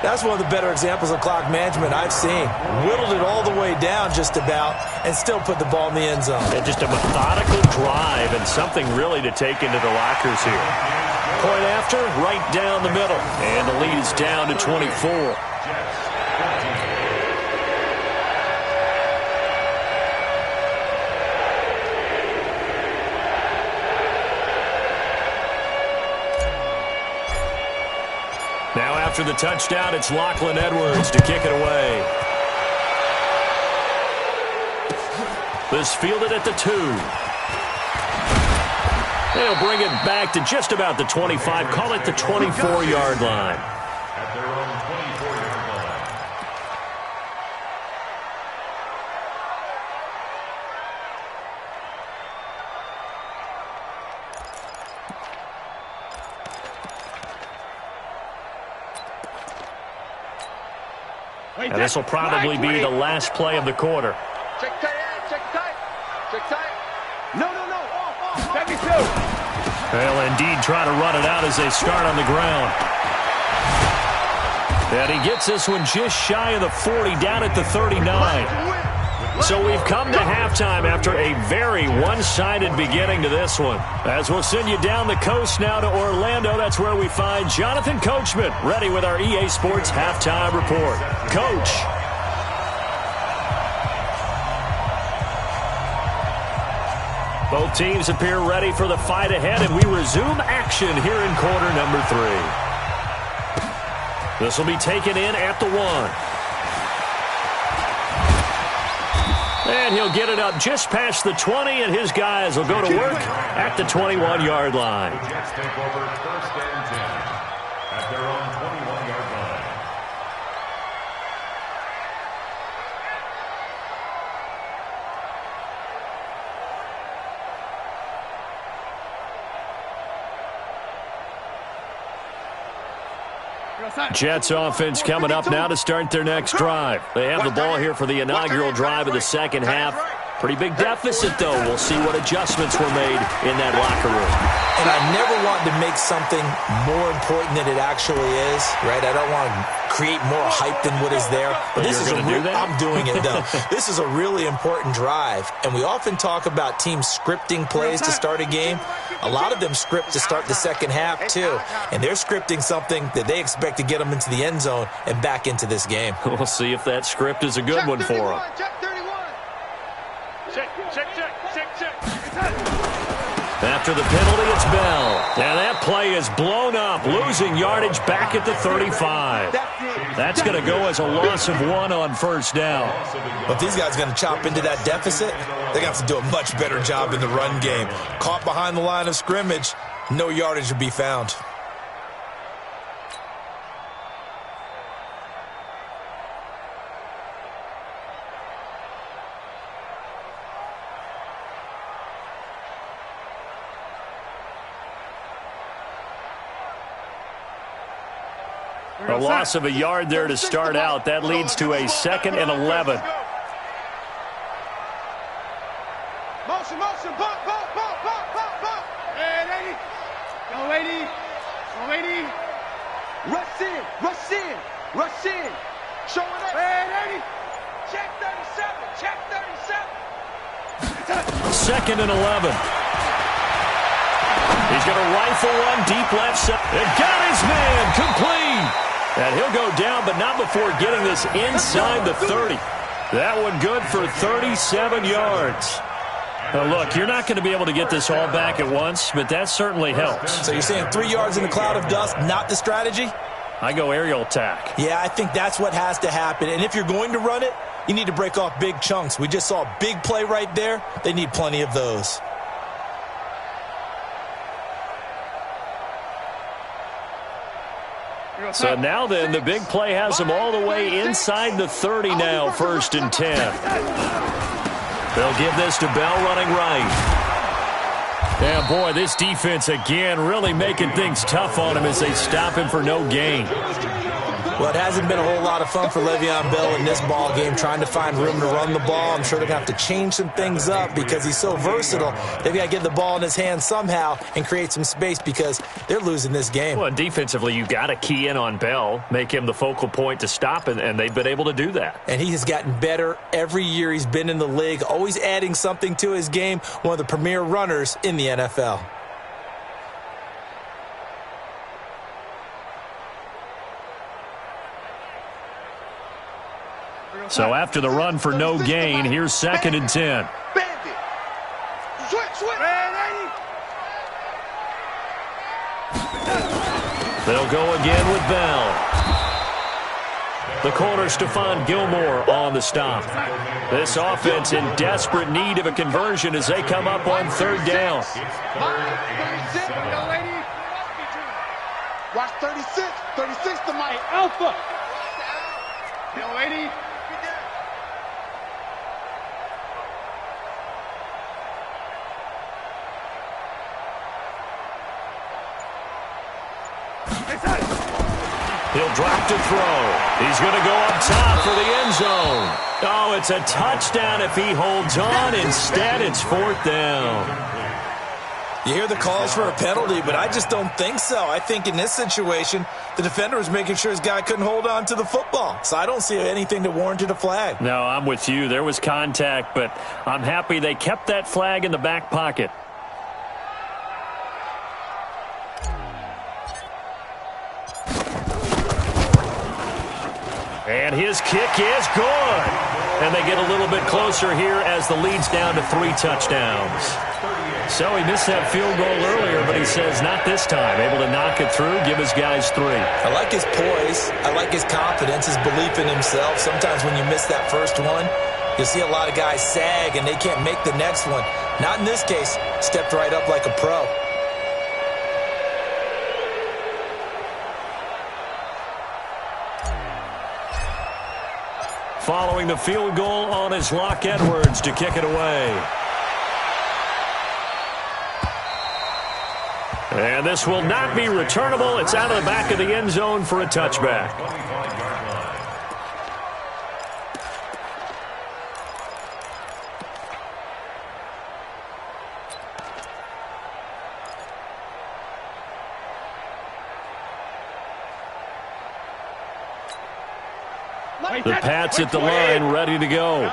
That's one of the better examples of clock management I've seen. Whittled it all the way down just about and still put the ball in the end zone. And just a methodical drive and something really to take into the lockers here. Point after, right down the middle. And the lead is down to 24. Now after the touchdown, it's Lachlan Edwards to kick it away. This fielded at the 2. They'll bring it back to just about the 25. Call it the 24-yard line. At their own 24-yard line. And this will probably be the last play of the quarter. Check tight, check tight. Check tight. No. Off. Back it two. They'll indeed try to run it out as they start on the ground. And he gets this one just shy of the 40, down at the 39. So we've come to halftime after a very one-sided beginning to this one. As we'll send you down the coast now to Orlando, that's where we find Jonathan Coachman, ready with our EA Sports Halftime Report. Coach. Both teams appear ready for the fight ahead, and we resume action here in quarter number 3. This will be taken in at the 1. And he'll get it up just past the 20, and his guys will go to work at the 21-yard line. The Jets take over 1st and 10 at their own 21-yard line. Jets offense coming up now to start their next drive. They have the ball here for the inaugural drive of the second half. Pretty big deficit, though. We'll see what adjustments were made in that locker room. And I never want to make something more important than it actually is, right? I don't want to create more hype than what is there. But this is I'm doing it, though. This is a really important drive. And we often talk about teams scripting plays to start a game. A lot of them script to start the second half, too. And they're scripting something that they expect to get them into the end zone and back into this game. We'll see if that script is a good one for them. Check. After the penalty, it's Bell. And that play is blown up, losing yardage back at the 35. That's going to go as a loss of 1 on first down. But if these guys are going to chop into that deficit, they're going to have to do a much better job in the run game. Caught behind the line of scrimmage, no yardage would be found. A loss of a yard there to start out. That leads to a 2nd and 11. Motion, pop. Hey, lady. Go, lady. Rush in. Showing up. Hey, lady. Check 37. 2nd and 11. He's going to rifle one deep left side. And got his man complete. And he'll go down, but not before getting this inside the 30. That one good for 37 yards. Now, look, you're not going to be able to get this all back at once, but that certainly helps. So you're saying 3 yards in the cloud of dust, not the strategy? I go aerial attack. Yeah, I think that's what has to happen. And if you're going to run it, you need to break off big chunks. We just saw a big play right there. They need plenty of those. So now then, the big play has them all the way inside the 30 now, 1st and 10. They'll give this to Bell running right. Yeah, boy, this defense again really making things tough on him as they stop him for no gain. Well, it hasn't been a whole lot of fun for Le'Veon Bell in this ball game, trying to find room to run the ball. I'm sure they're going to have to change some things up because he's so versatile. They've got to get the ball in his hands somehow and create some space because they're losing this game. Well, defensively, you've got to key in on Bell, make him the focal point to stop, and they've been able to do that. And he has gotten better every year he's been in the league, always adding something to his game, one of the premier runners in the NFL. So after the run for no gain, here's 2nd and 10. Bandit. Switch. They'll go again with Bell. The corner, Stephon Gilmore, on the stop. This offense in desperate need of a conversion as they come up on 3rd down. Watch 36. 36 to Mike. Alpha. Yo, lady. He'll drop to throw. He's going to go up top for the end zone. Oh, it's a touchdown if he holds on. Instead, it's 4th down. You hear the calls for a penalty, but I just don't think so. I think in this situation, the defender was making sure his guy couldn't hold on to the football. So I don't see anything that warranted a flag. No, I'm with you. There was contact, but I'm happy they kept that flag in the back pocket. And his kick is good. And they get a little bit closer here as the lead's down to 3 touchdowns. So he missed that field goal earlier, but he says not this time. Able to knock it through, give his guys 3. I like his poise. I like his confidence, his belief in himself. Sometimes when you miss that first one, you'll see a lot of guys sag and they can't make the next one. Not in this case. Stepped right up like a pro. Following the field goal on his Locke Edwards to kick it away. And this will not be returnable. It's out of the back of the end zone for a touchback. The Pats at the line, ready to go.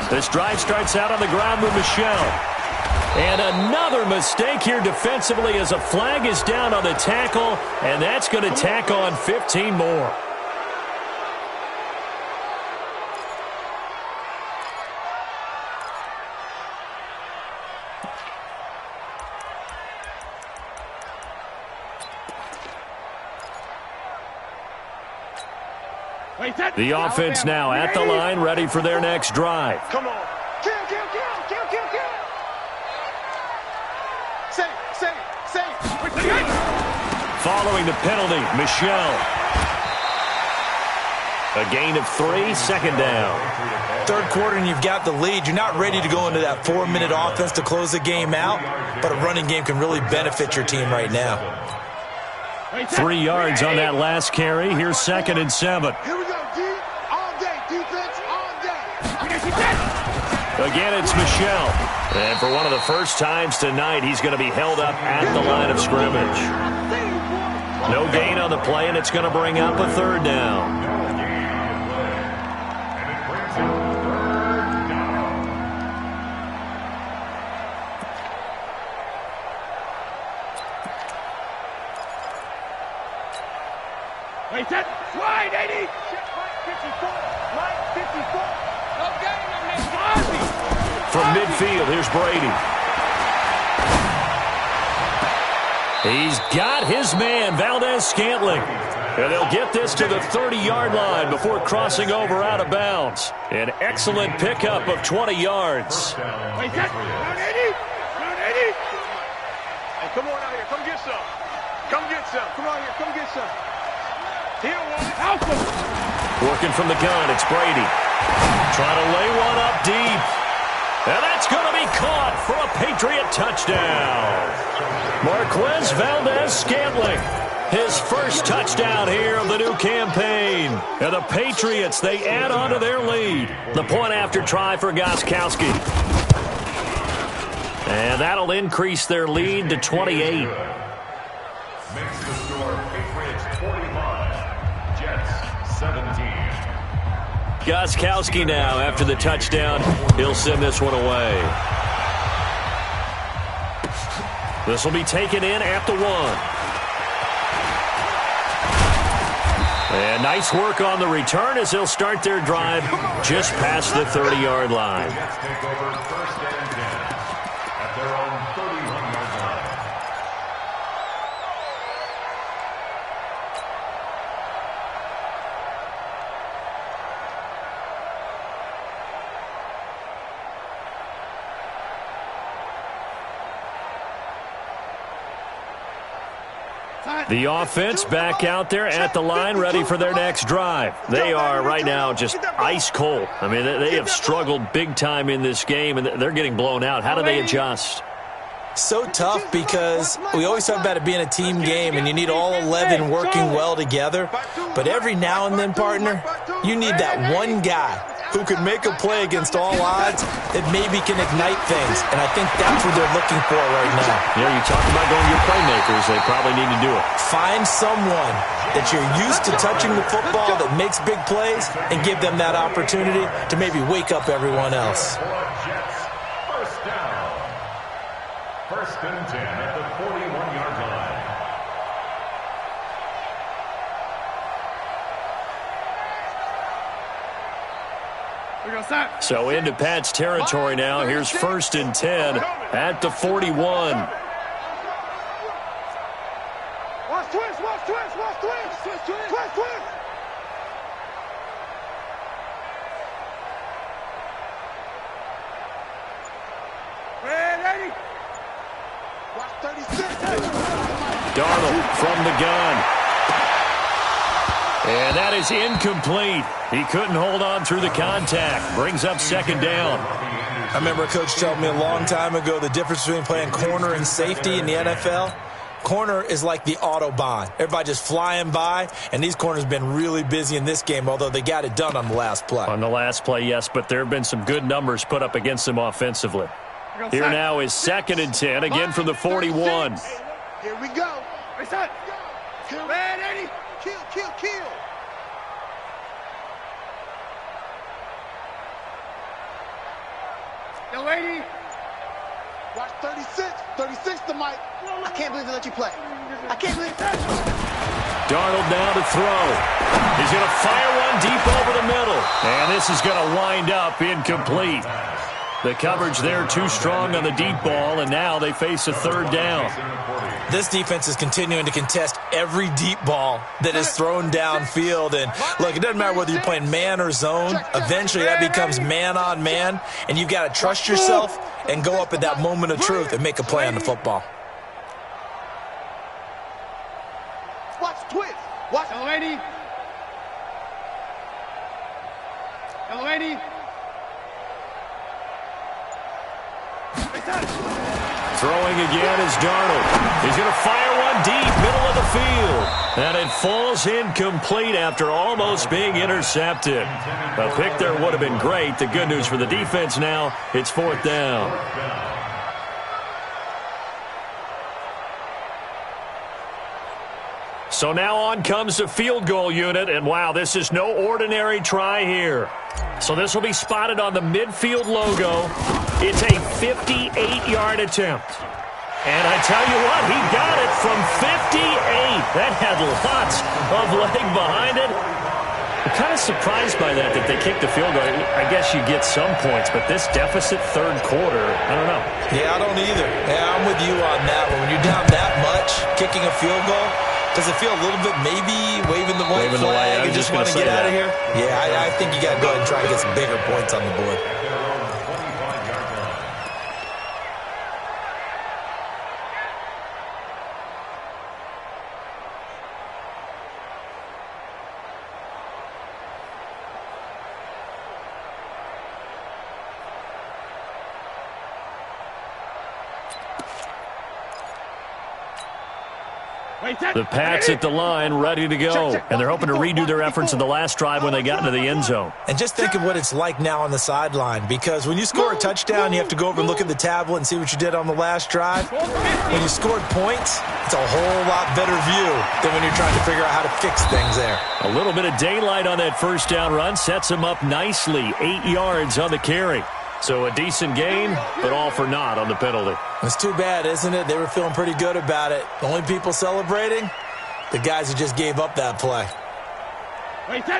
This drive starts out on the ground with Michel. And another mistake here defensively as a flag is down on the tackle, and that's going to tack on 15 more. The offense now at the line, ready for their next drive. Come on. Kill. Save. Following the penalty, Michel. A gain of 3, 2nd down. Third quarter and you've got the lead. You're not ready to go into that 4-minute offense to close the game out, but a running game can really benefit your team right now. 3 yards on that last carry. Here's 2nd and 7. Here we go, D. All day. Defense, all day. Again, it's Michel. And for one of the first times tonight, he's going to be held up at the line of scrimmage. No gain on the play, and it's going to bring up a 3rd down. Slide, 80. Check, Mike 54. Mike 54. No gain on this. From midfield, here's Brady. He's got his man, Valdez-Scantling. And they'll get this to the 30-yard line before crossing over out of bounds. An excellent pickup of 20 yards. Round 80. Hey, come on out here. Come get some. Come on here. Come get some. Working from the gun, it's Brady. Trying to lay one up deep. And that's going to be caught for a Patriot touchdown. Marquez Valdez-Scantling, his first touchdown here of the new campaign. And the Patriots, they add on to their lead. The point after try for Gostkowski. And that'll increase their lead to 28. Makes the score Patriots 45, Jets 17. Gostkowski now, after the touchdown, he'll send this one away. This will be taken in at the 1. And nice work on the return as they'll start their drive just past the 30-yard line. Jets take over 1st and 10 at their own 31-yard line. The offense back out there at the line, ready for their next drive. They are right now just ice cold. I mean, they have struggled big time in this game, and they're getting blown out. How do they adjust? So tough because we always talk about it being a team game and you need all 11 working well together. But every now and then, partner, you need that one guy who could make a play against all odds that maybe can ignite things. And I think that's what they're looking for right now. Yeah, you talk about going to your playmakers. They probably need to do it. Find someone that you're used to touching the football that makes big plays and give them that opportunity to maybe wake up everyone else. First down. First and 10 at the 41-yard line. So into Pat's territory now. Here's first and 10 at the 41. Watch twist, watch twist, watch twist, twist, twist, twist, twist. Ready? Watch 36. Darnold from the gun. And that is incomplete. He couldn't hold on through the contact. Brings up second down. I remember a coach told me a long time ago the difference between playing corner and safety in the NFL. Corner is like the Autobahn. Everybody just flying by, and these corners have been really busy in this game, although they got it done on the last play. On the last play, yes, but there have been some good numbers put up against them offensively. Here now is second and 10, again from the 41. Here we go. Ready? Kill, kill, kill. Yo, lady. Watch 36. 36 to Mike. I can't believe they let you play. I can't believe that. Darnold now to throw. He's going to fire one deep over the middle. And this is going to wind up incomplete. The coverage there too strong on the deep ball, and now they face a third down. This defense is continuing to contest every deep ball that is thrown downfield. And look, it doesn't matter whether you're playing man or zone. Eventually that becomes man on man, and you've got to trust yourself and go up at that moment of truth and make a play on the football. Watch twist. Watch the lady. The lady. Throwing again is Darnold. He's going to fire one deep, middle of the field. And it falls incomplete after almost being intercepted. A pick there would have been great. The good news for the defense now, it's fourth down. So now on comes the field goal unit, and wow, this is no ordinary try here. So this will be spotted on the midfield logo. It's a 58-yard attempt. And I tell you what, he got it from 58. That had lots of leg behind it. I'm kind of surprised by that they kicked the field goal. I guess you get some points, but this deficit third quarter, I don't know. Yeah, I don't either. Yeah, I'm with you on that one. When you're down that much, kicking a field goal, does it feel a little bit maybe waving the white flag and just want to get out of here? Yeah, I think you got to go ahead and try and get some bigger points on the board. The Pats at the line, ready to go. And they're hoping to redo their efforts in the last drive when they got into the end zone. And just think of what it's like now on the sideline, because when you score a touchdown, you have to go over and look at the tablet and see what you did on the last drive. When you scored points, it's a whole lot better view than when you're trying to figure out how to fix things there. A little bit of daylight on that first down run sets him up nicely. 8 yards on the carry. So a decent gain, but all for naught on the penalty. It's too bad, isn't it? They were feeling pretty good about it. The only people celebrating, the guys who just gave up that play.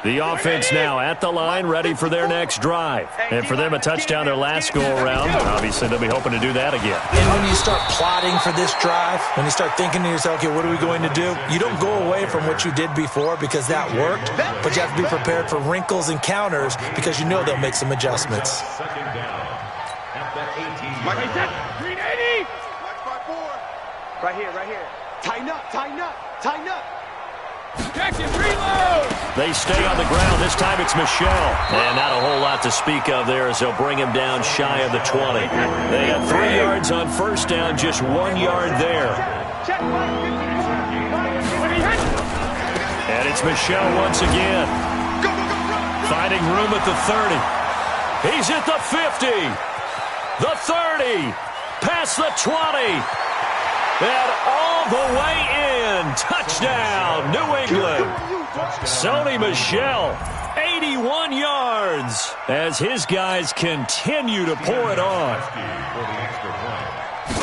The offense now at the line, ready for their next drive. And for them, a touchdown their last go-around. Obviously, they'll be hoping to do that again. And when you start plotting for this drive, when you start thinking to yourself, okay, what are we going to do? You don't go away from what you did before because that worked, but you have to be prepared for wrinkles and counters because you know they'll make some adjustments. Second down at the 18. Green 80. Watch 5-4. Right here, right here. Tighten up, tighten up, tighten up. They stay on the ground. This time it's Michel. And not a whole lot to speak of there as they'll bring him down shy of the 20. They got 3 yards on first down, just 1 yard there. And it's Michel once again. Finding room at the 30. He's at the 50. The 30. Past the 20. And all the way in. Touchdown, New England. Sony Michel, 81 yards as his guys continue to pour it on.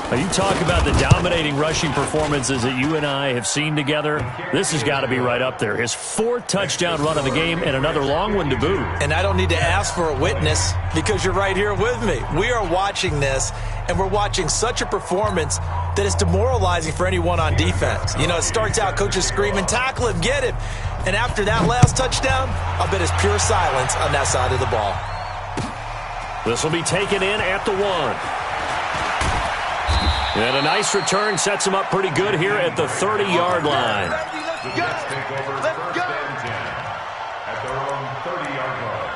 Now you talk about the dominating rushing performances that you and I have seen together. This has got to be right up there. His 4th touchdown run of the game and another long one to boot. And I don't need to ask for a witness because you're right here with me. We are watching this, and we're watching such a performance that is demoralizing for anyone on defense. You know, it starts out coaches screaming, tackle him, get him. And after that last touchdown, I'll bet it's pure silence on that side of the ball. This will be taken in at the 1. And a nice return sets him up pretty good here at the 30-yard line. The Jets take over first and 10 at their own 30-yard line.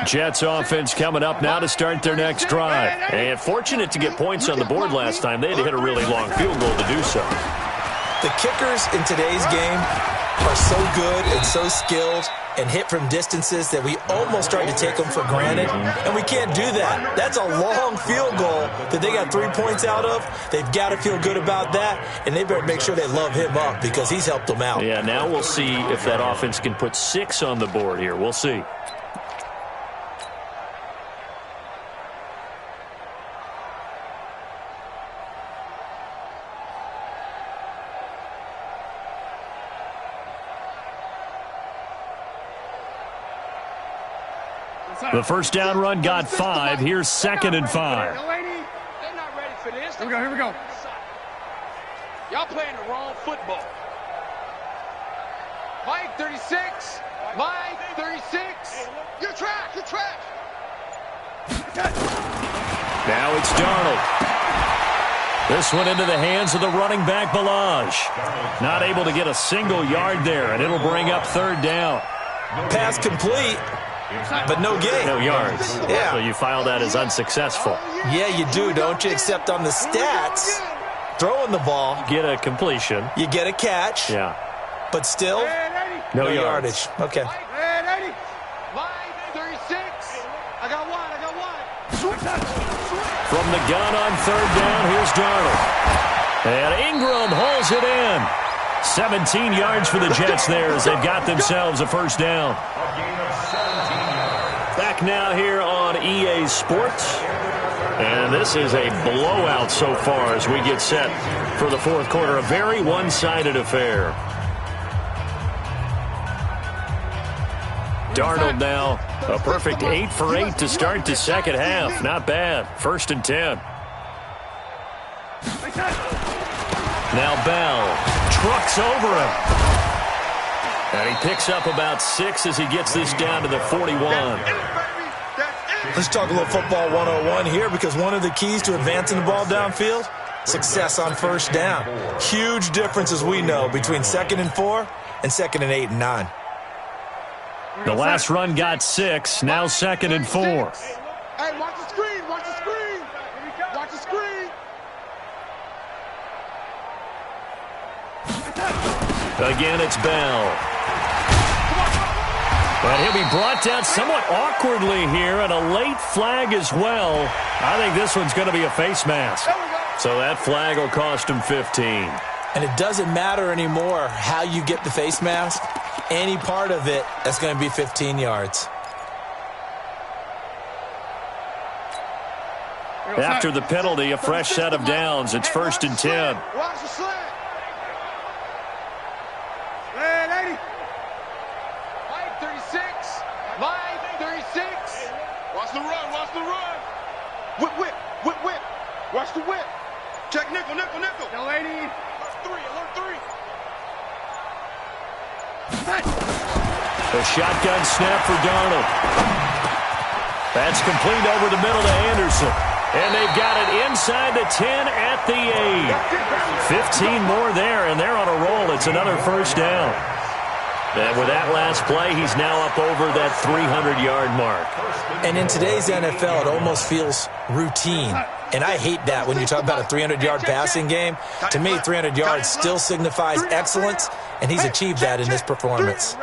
Jets offense coming up now to start their next drive. And fortunate to get points on the board last time. They had to hit a really long field goal to do so. The kickers in today's game are so good and so skilled and hit from distances that we almost start to take them for granted, and we can't do that. That's a long field goal that they got 3 points out of. They've got to feel good about that, and they better make sure they love him up because he's helped them out. Yeah, now we'll see if that offense can put 6 on the board here. We'll see. The first down run got 5. Here's 2nd and 5. They're not ready for this. Here we go. Y'all playing the wrong football. Mike 36. Mike 36. You're trash. Now it's Darnold. This one into the hands of the running back, Ballage. Not able to get a single yard there, and it'll bring up 3rd down. Pass complete, but no gain. No yards. Yeah. So you file that as unsuccessful. Yeah, you do, don't you? Except on the stats, throwing the ball, Get a completion. you get a catch, Yeah. but still, No yardage. Okay. Mike 36. I got one. From the gun on 3rd down, here's Darnold. And Ingram holds it in. 17 yards for the Jets there as they've got themselves a first down. Back now here on EA Sports. And this is a blowout so far as we get set for the 4th quarter. A very one-sided affair. Darnold now a perfect 8 for 8 to start the second half. Not bad. 1st and 10. Now Bell trucks over him. And he picks up about 6 as he gets this down to the 41. Let's talk a little football 101 here because one of the keys to advancing the ball downfield, success on first down. Huge difference, as we know, between 2nd and 4 and 2nd and 8 and 9. The last run got 6. Now 2nd and 4. Hey, watch the screen. Watch the screen. Again, it's Bell. But he'll be brought down somewhat awkwardly here, and a late flag as well. I think this one's going to be a face mask. So that flag will cost him 15. And it doesn't matter anymore how you get the face mask. Any part of it, that's going to be 15 yards. After the penalty, a fresh set of downs. It's 1st and 10. Watch the slant. Mike 36. Mike 36. Watch the run. Whip. Watch the whip. Check nickel. Yo, lady. Alert 3. A shotgun snap for Darnold. That's complete over the middle to Anderson. And they've got it inside the 10 at the 8. 15 more there, and they're on a roll. It's another first down. And with that last play, he's now up over that 300-yard mark. And in today's NFL, it almost feels routine. And I hate that when you talk about a 300-yard passing game. To me, 300 yards still signifies excellence, and he's achieved that in this performance.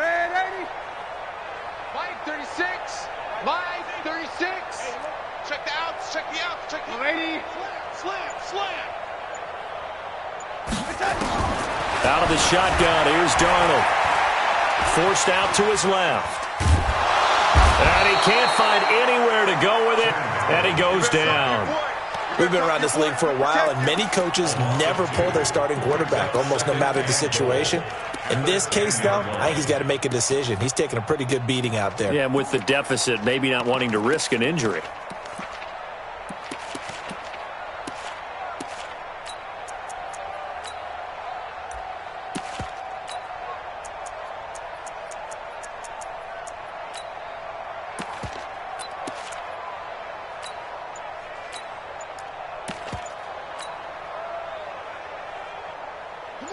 Mike 36. Mike 36. Check the outs. Check the outs. Check the 80. Slam. Out of the shotgun, here's Darnold. Forced out to his left. And he can't find anywhere to go with it, and he goes down. We've been around this league for a while, and many coaches never pull their starting quarterback, almost no matter the situation. In this case, though, I think he's got to make a decision. He's taking a pretty good beating out there. Yeah, and with the deficit, maybe not wanting to risk an injury.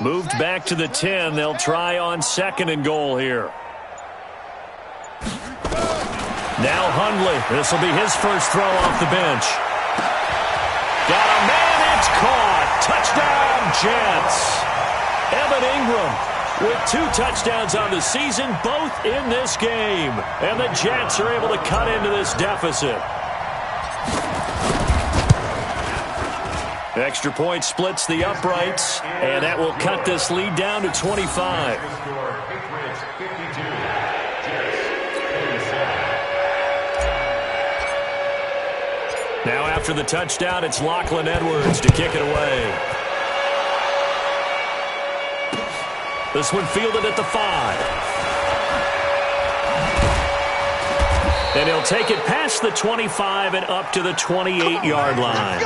Moved back to the 10. They'll try on 2nd and goal here. Now Hundley. This will be his first throw off the bench. Got a man. It's caught. Touchdown, Jets. Evan Ingram with 2 touchdowns on the season, both in this game. And the Jets are able to cut into this deficit. Extra point splits the uprights, and that will cut this lead down to 25. Now after the touchdown, it's Lachlan Edwards to kick it away. This one fielded at the 5. And he'll take it past the 25 and up to the 28-yard line.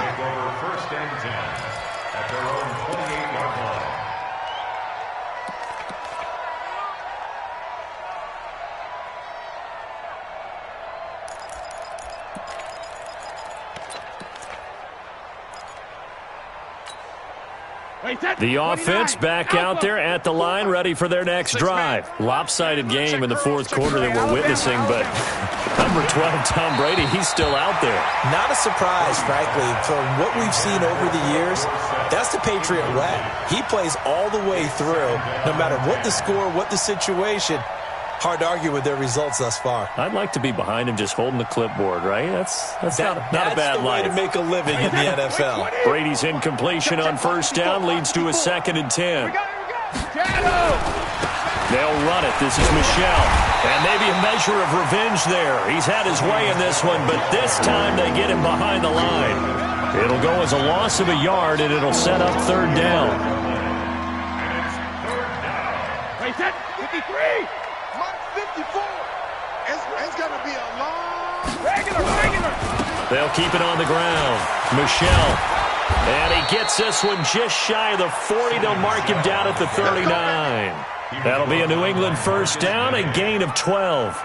The offense back out there at the line, ready for their next drive. Lopsided game in the fourth quarter that we're witnessing, but number 12, Tom Brady, he's still out there. Not a surprise, frankly, from what we've seen over the years. That's the Patriot way. He plays all the way through, no matter what the score, what the situation. Hard to argue with their results thus far. I'd like to be behind him just holding the clipboard, right? That's not a bad life. That's the way to make a living in the NFL. Brady's incompletion on first down leads to a 2nd and 10. They'll run it. This is Michel. And maybe a measure of revenge there. He's had his way in this one, but this time they get him behind the line. It'll go as a loss of a yard, and it'll set up 3rd down. Wait, that 53. 54. It's going to be a long regular. They'll keep it on the ground. Michel. And he gets this one just shy of the 40. They'll mark him down at the 39. That'll be a New England first down, a gain of 12.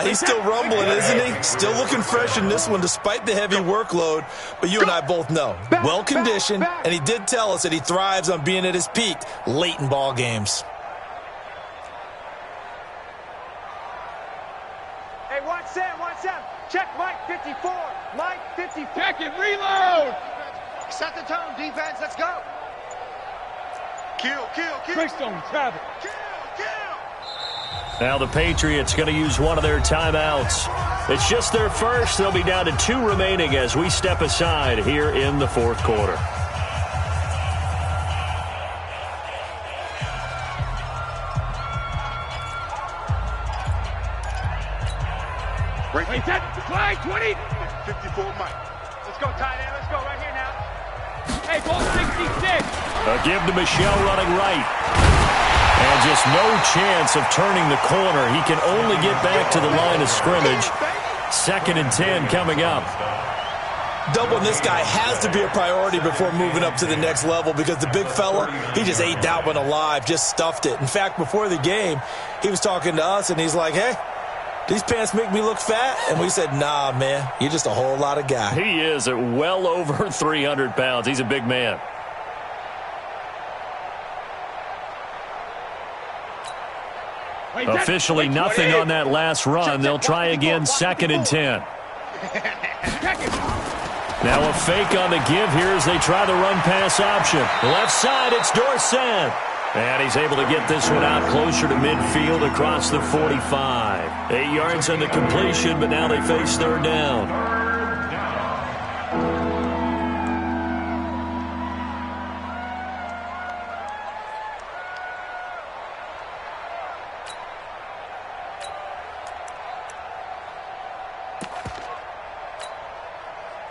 He's still rumbling, isn't he? Still looking fresh in this one despite the heavy workload. But you and I both know, well-conditioned, and he did tell us that he thrives on being at his peak late in ball games. Check Mike 54. Mike 54. Check and reload. Set the tone, defense. Let's go. Kill. Trickstone, travel. Kill. Now the Patriots going to use one of their timeouts. It's just their first. They'll be down to 2 remaining as we step aside here in the fourth quarter. Wait, that flag 20. 54, Mike. Let's go, tight end. Let's go right here now. Hey, ball 66. A give to Michel running right. And just no chance of turning the corner. He can only get back to the line of scrimmage. 2nd and 10 coming up. Doubling this guy has to be a priority before moving up to the next level because the big fella, he just ate that one alive, just stuffed it. In fact, before the game, he was talking to us, and he's like, hey, these pants make me look fat? And we said, nah, man, you're just a whole lot of guy. He is at well over 300 pounds. He's a big man. Officially nothing on that last run. They'll try again, 2nd and 10. Now a fake on the give here as they try the run-pass option. Left side, it's Dorsett. And he's able to get this one out closer to midfield across the 45. 8 yards on the completion, but now they face 3rd down.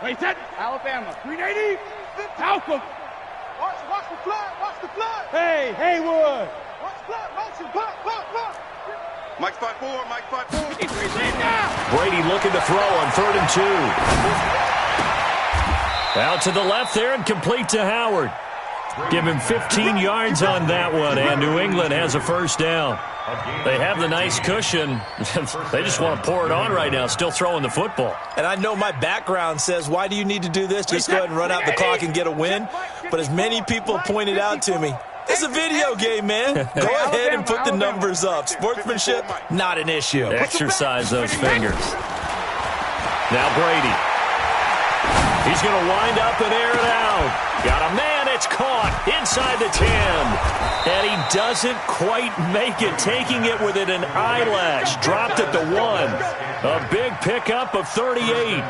Wait, set. Alabama. 380. Malcolm. Watch the flood. Watch the flood. Hey, Haywood. Watch the flood. Motion. Block. Mike 5-4. Mike 5-4. 53 now. Brady looking to throw on 3rd and 2. Out to the left there and complete to Howard. Give him 15 yards on that one, and New England has a 1st down. They have the nice cushion. They just want to pour it on right now, still throwing the football. And I know my background says, why do you need to do this? Just go ahead and run out the clock and get a win. But as many people pointed out to me, it's a video game, man. Go ahead and put the numbers up. Sportsmanship, not an issue. Exercise those fingers. Now Brady. He's going to wind up and air it out. Got a man. It's caught inside the 10. And he doesn't quite make it, taking it within an eyelash. Dropped at the 1. A big pickup of 38.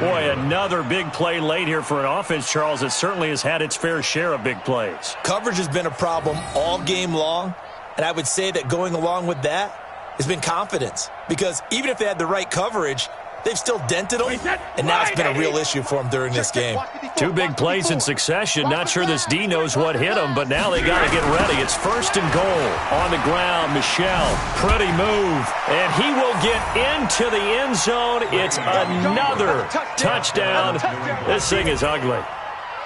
Boy, another big play late here for an offense, Charles, that certainly has had its fair share of big plays. Coverage has been a problem all game long, and I would say that going along with that has been confidence. Because even if they had the right coverage, they've still dented them, and now it's been a real issue for them during this game. 2 big plays in succession. Not sure this D knows what hit them, but now they got to get ready. It's 1st and goal. On the ground, Michel. Pretty move. And he will get into the end zone. It's another touchdown. This thing is ugly.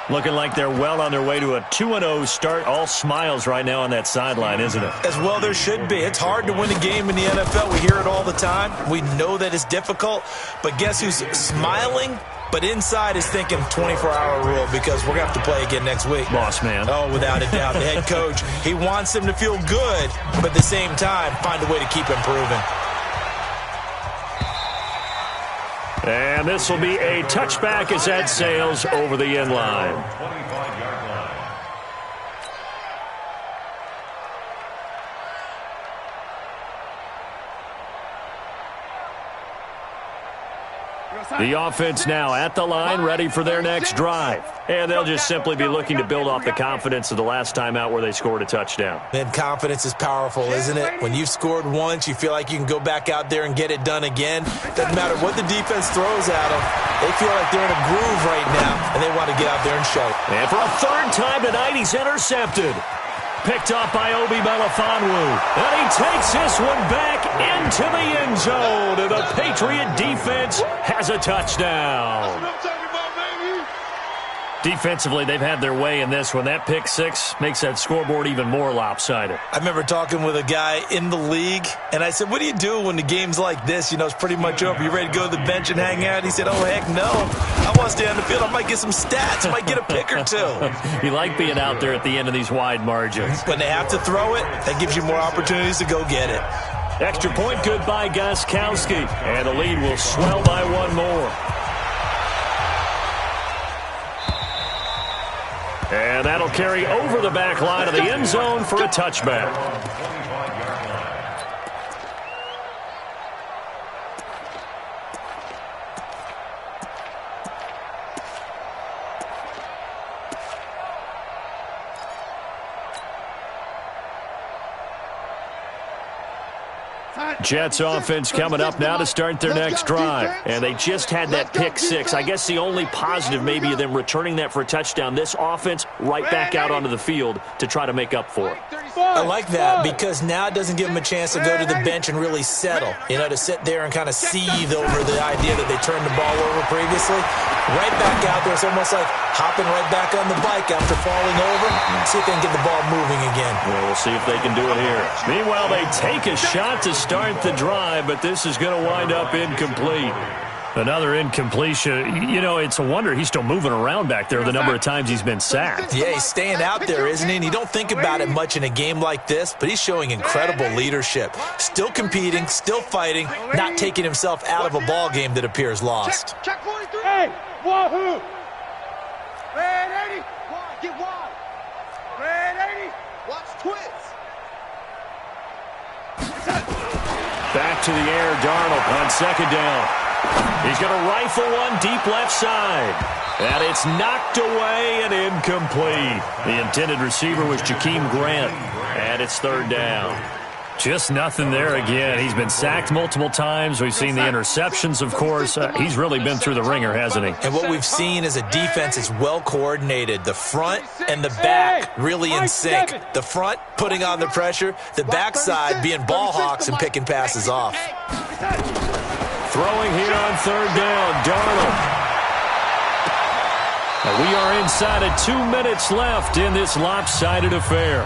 Looking like they're well on their way to a 2-0 start. All smiles right now on that sideline, isn't it? As well there should be. It's hard to win a game in the NFL. We hear it all the time. We know that it's difficult. But guess who's smiling? But inside is thinking 24-hour rule because we're going to have to play again next week. Boss man. Oh, without a doubt. The head coach, he wants them to feel good, but at the same time, find a way to keep improving. And this will be a touchback as that sails over the end line. 25-yard line. The offense now at the line, ready for their next drive. And they'll just simply be looking to build off the confidence of the last time out where they scored a touchdown. And confidence is powerful, isn't it? When you've scored once, you feel like you can go back out there and get it done again. Doesn't matter what the defense throws at them. They feel like they're in a groove right now, and they want to get out there and show it. And for a 3rd time tonight, he's intercepted. Picked off by Obi Melifonwu. And he takes this one back into the end zone. And the Patriot defense has a touchdown. Defensively, they've had their way in this one. That pick 6 makes that scoreboard even more lopsided. I remember talking with a guy in the league, and I said, what do you do when the game's like this? You know, it's pretty much over. You ready to go to the bench and hang out? He said, oh, heck no. I want to stay on the field. I might get some stats. I might get a pick or 2. You like being out there at the end of these wide margins. When they have to throw it, that gives you more opportunities to go get it. Extra point good by Gostkowski. And the lead will swell by 1 more. And that'll carry over the back line of the end zone for a touchback. 25-yard line. Jets offense coming up now to start their next drive. And they just had that pick 6. I guess the only positive maybe of them returning that for a touchdown. This offense right back out onto the field to try to make up for it. I like that because now it doesn't give them a chance to go to the bench and really settle. You know, to sit there and kind of seethe over the idea that they turned the ball over previously. Right back out there, it's almost like hopping right back on the bike after falling over. See if they can get the ball moving again. Well, we'll see if they can do it here. Meanwhile, they take a shot to start start the drive, but this is going to wind up incomplete. Another incompletion. You know, it's a wonder he's still moving around back there the number of times he's been sacked. Yeah, he's staying out there, isn't he? And you don't think about it much in a game like this, but he's showing incredible leadership. Still competing, still fighting, not taking himself out of a ball game that appears lost. Check 43. Hey, wahoo. Red 80. Wide, get wide. Red 80. Watch twins. Back to the air, Darnold on second down. He's going to rifle one deep left side. And it's knocked away and incomplete. The intended receiver was Jakeem Grant. And it's third down. Just nothing there again. He's been sacked multiple times. We've seen the interceptions, of course. He's really been through the ringer, hasn't he? And what we've seen is a defense is well coordinated. The front and the back really in sync. The front putting on the pressure. The backside being ball hawks and picking passes off. Throwing here on third down, Darnold. And we are inside of 2 minutes left in this lopsided affair.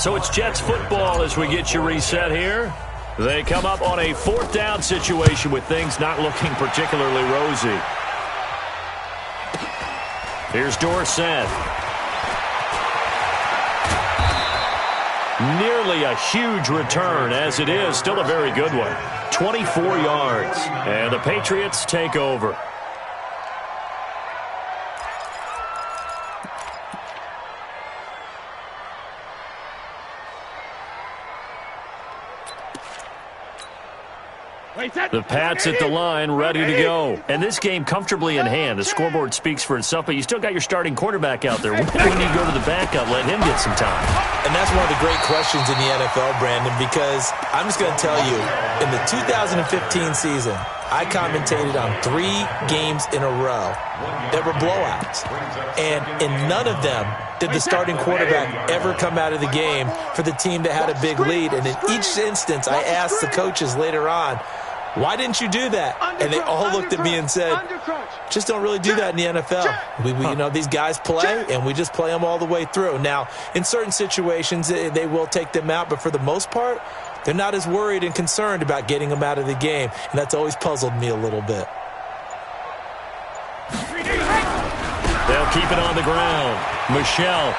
So it's Jets football as we get you reset here. They come up on a fourth down situation with things not looking particularly rosy. Here's Dorsett. Nearly a huge return, as it is. Still a very good one. 24 yards. And the Patriots take over. The Pats at the line, ready to go. And this game comfortably in hand. The scoreboard speaks for itself, but you still got your starting quarterback out there. When do you go to the backup, let him get some time? And that's one of the great questions in the NFL, Brandon, because I'm just going to tell you, in the 2015 season, I commentated on 3 games in a row that were blowouts. And in none of them did the starting quarterback ever come out of the game for the team that had a big lead. And in each instance, I asked the coaches later on, why didn't you do that? And they all looked at me and said, just don't really do that in the NFL. We you know, these guys play, and we just play them all the way through. Now, in certain situations, they will take them out, but for the most part, they're not as worried and concerned about getting them out of the game, and that's always puzzled me a little bit. They'll keep it on the ground. Michel.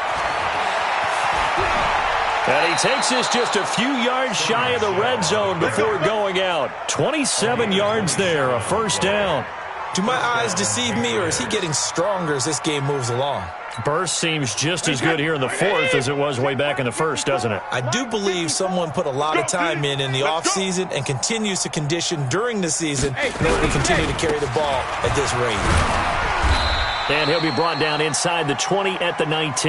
And he takes this just a few yards shy of the red zone before going out. 27 yards there, a first down. Do my eyes deceive me, or is he getting stronger as this game moves along? Burst seems just as good here in the fourth as it was way back in the first, doesn't it? I do believe someone put a lot of time in the offseason and continues to condition during the season in order to continue to carry the ball at this rate. And he'll be brought down inside the 20 at the 19.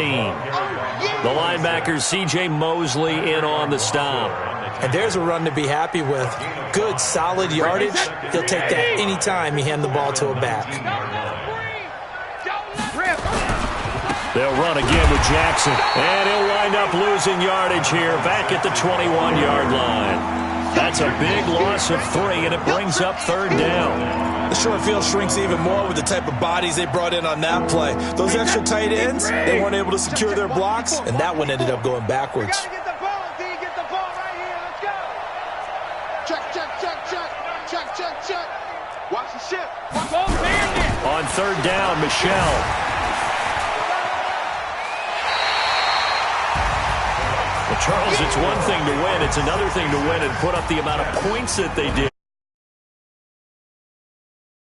The linebacker, C.J. Mosley, in on the stop. And there's a run to be happy with. Good, solid yardage. He'll take that any time you hand the ball to a back. They'll run again with Jackson. And he'll wind up losing yardage here back at the 21-yard line. That's a big loss of 3, and it brings up third down. The short field shrinks even more with the type of bodies they brought in on that play. Those extra tight ends, they weren't able to secure their blocks, and that one ended up going backwards. Get the ball, D. Get the ball right here. Let's go. Check, check, check, check. Check, check, check. Watch the shift. On third down, Michel. Well, Charles, it's one thing to win. It's another thing to win and put up the amount of points that they did.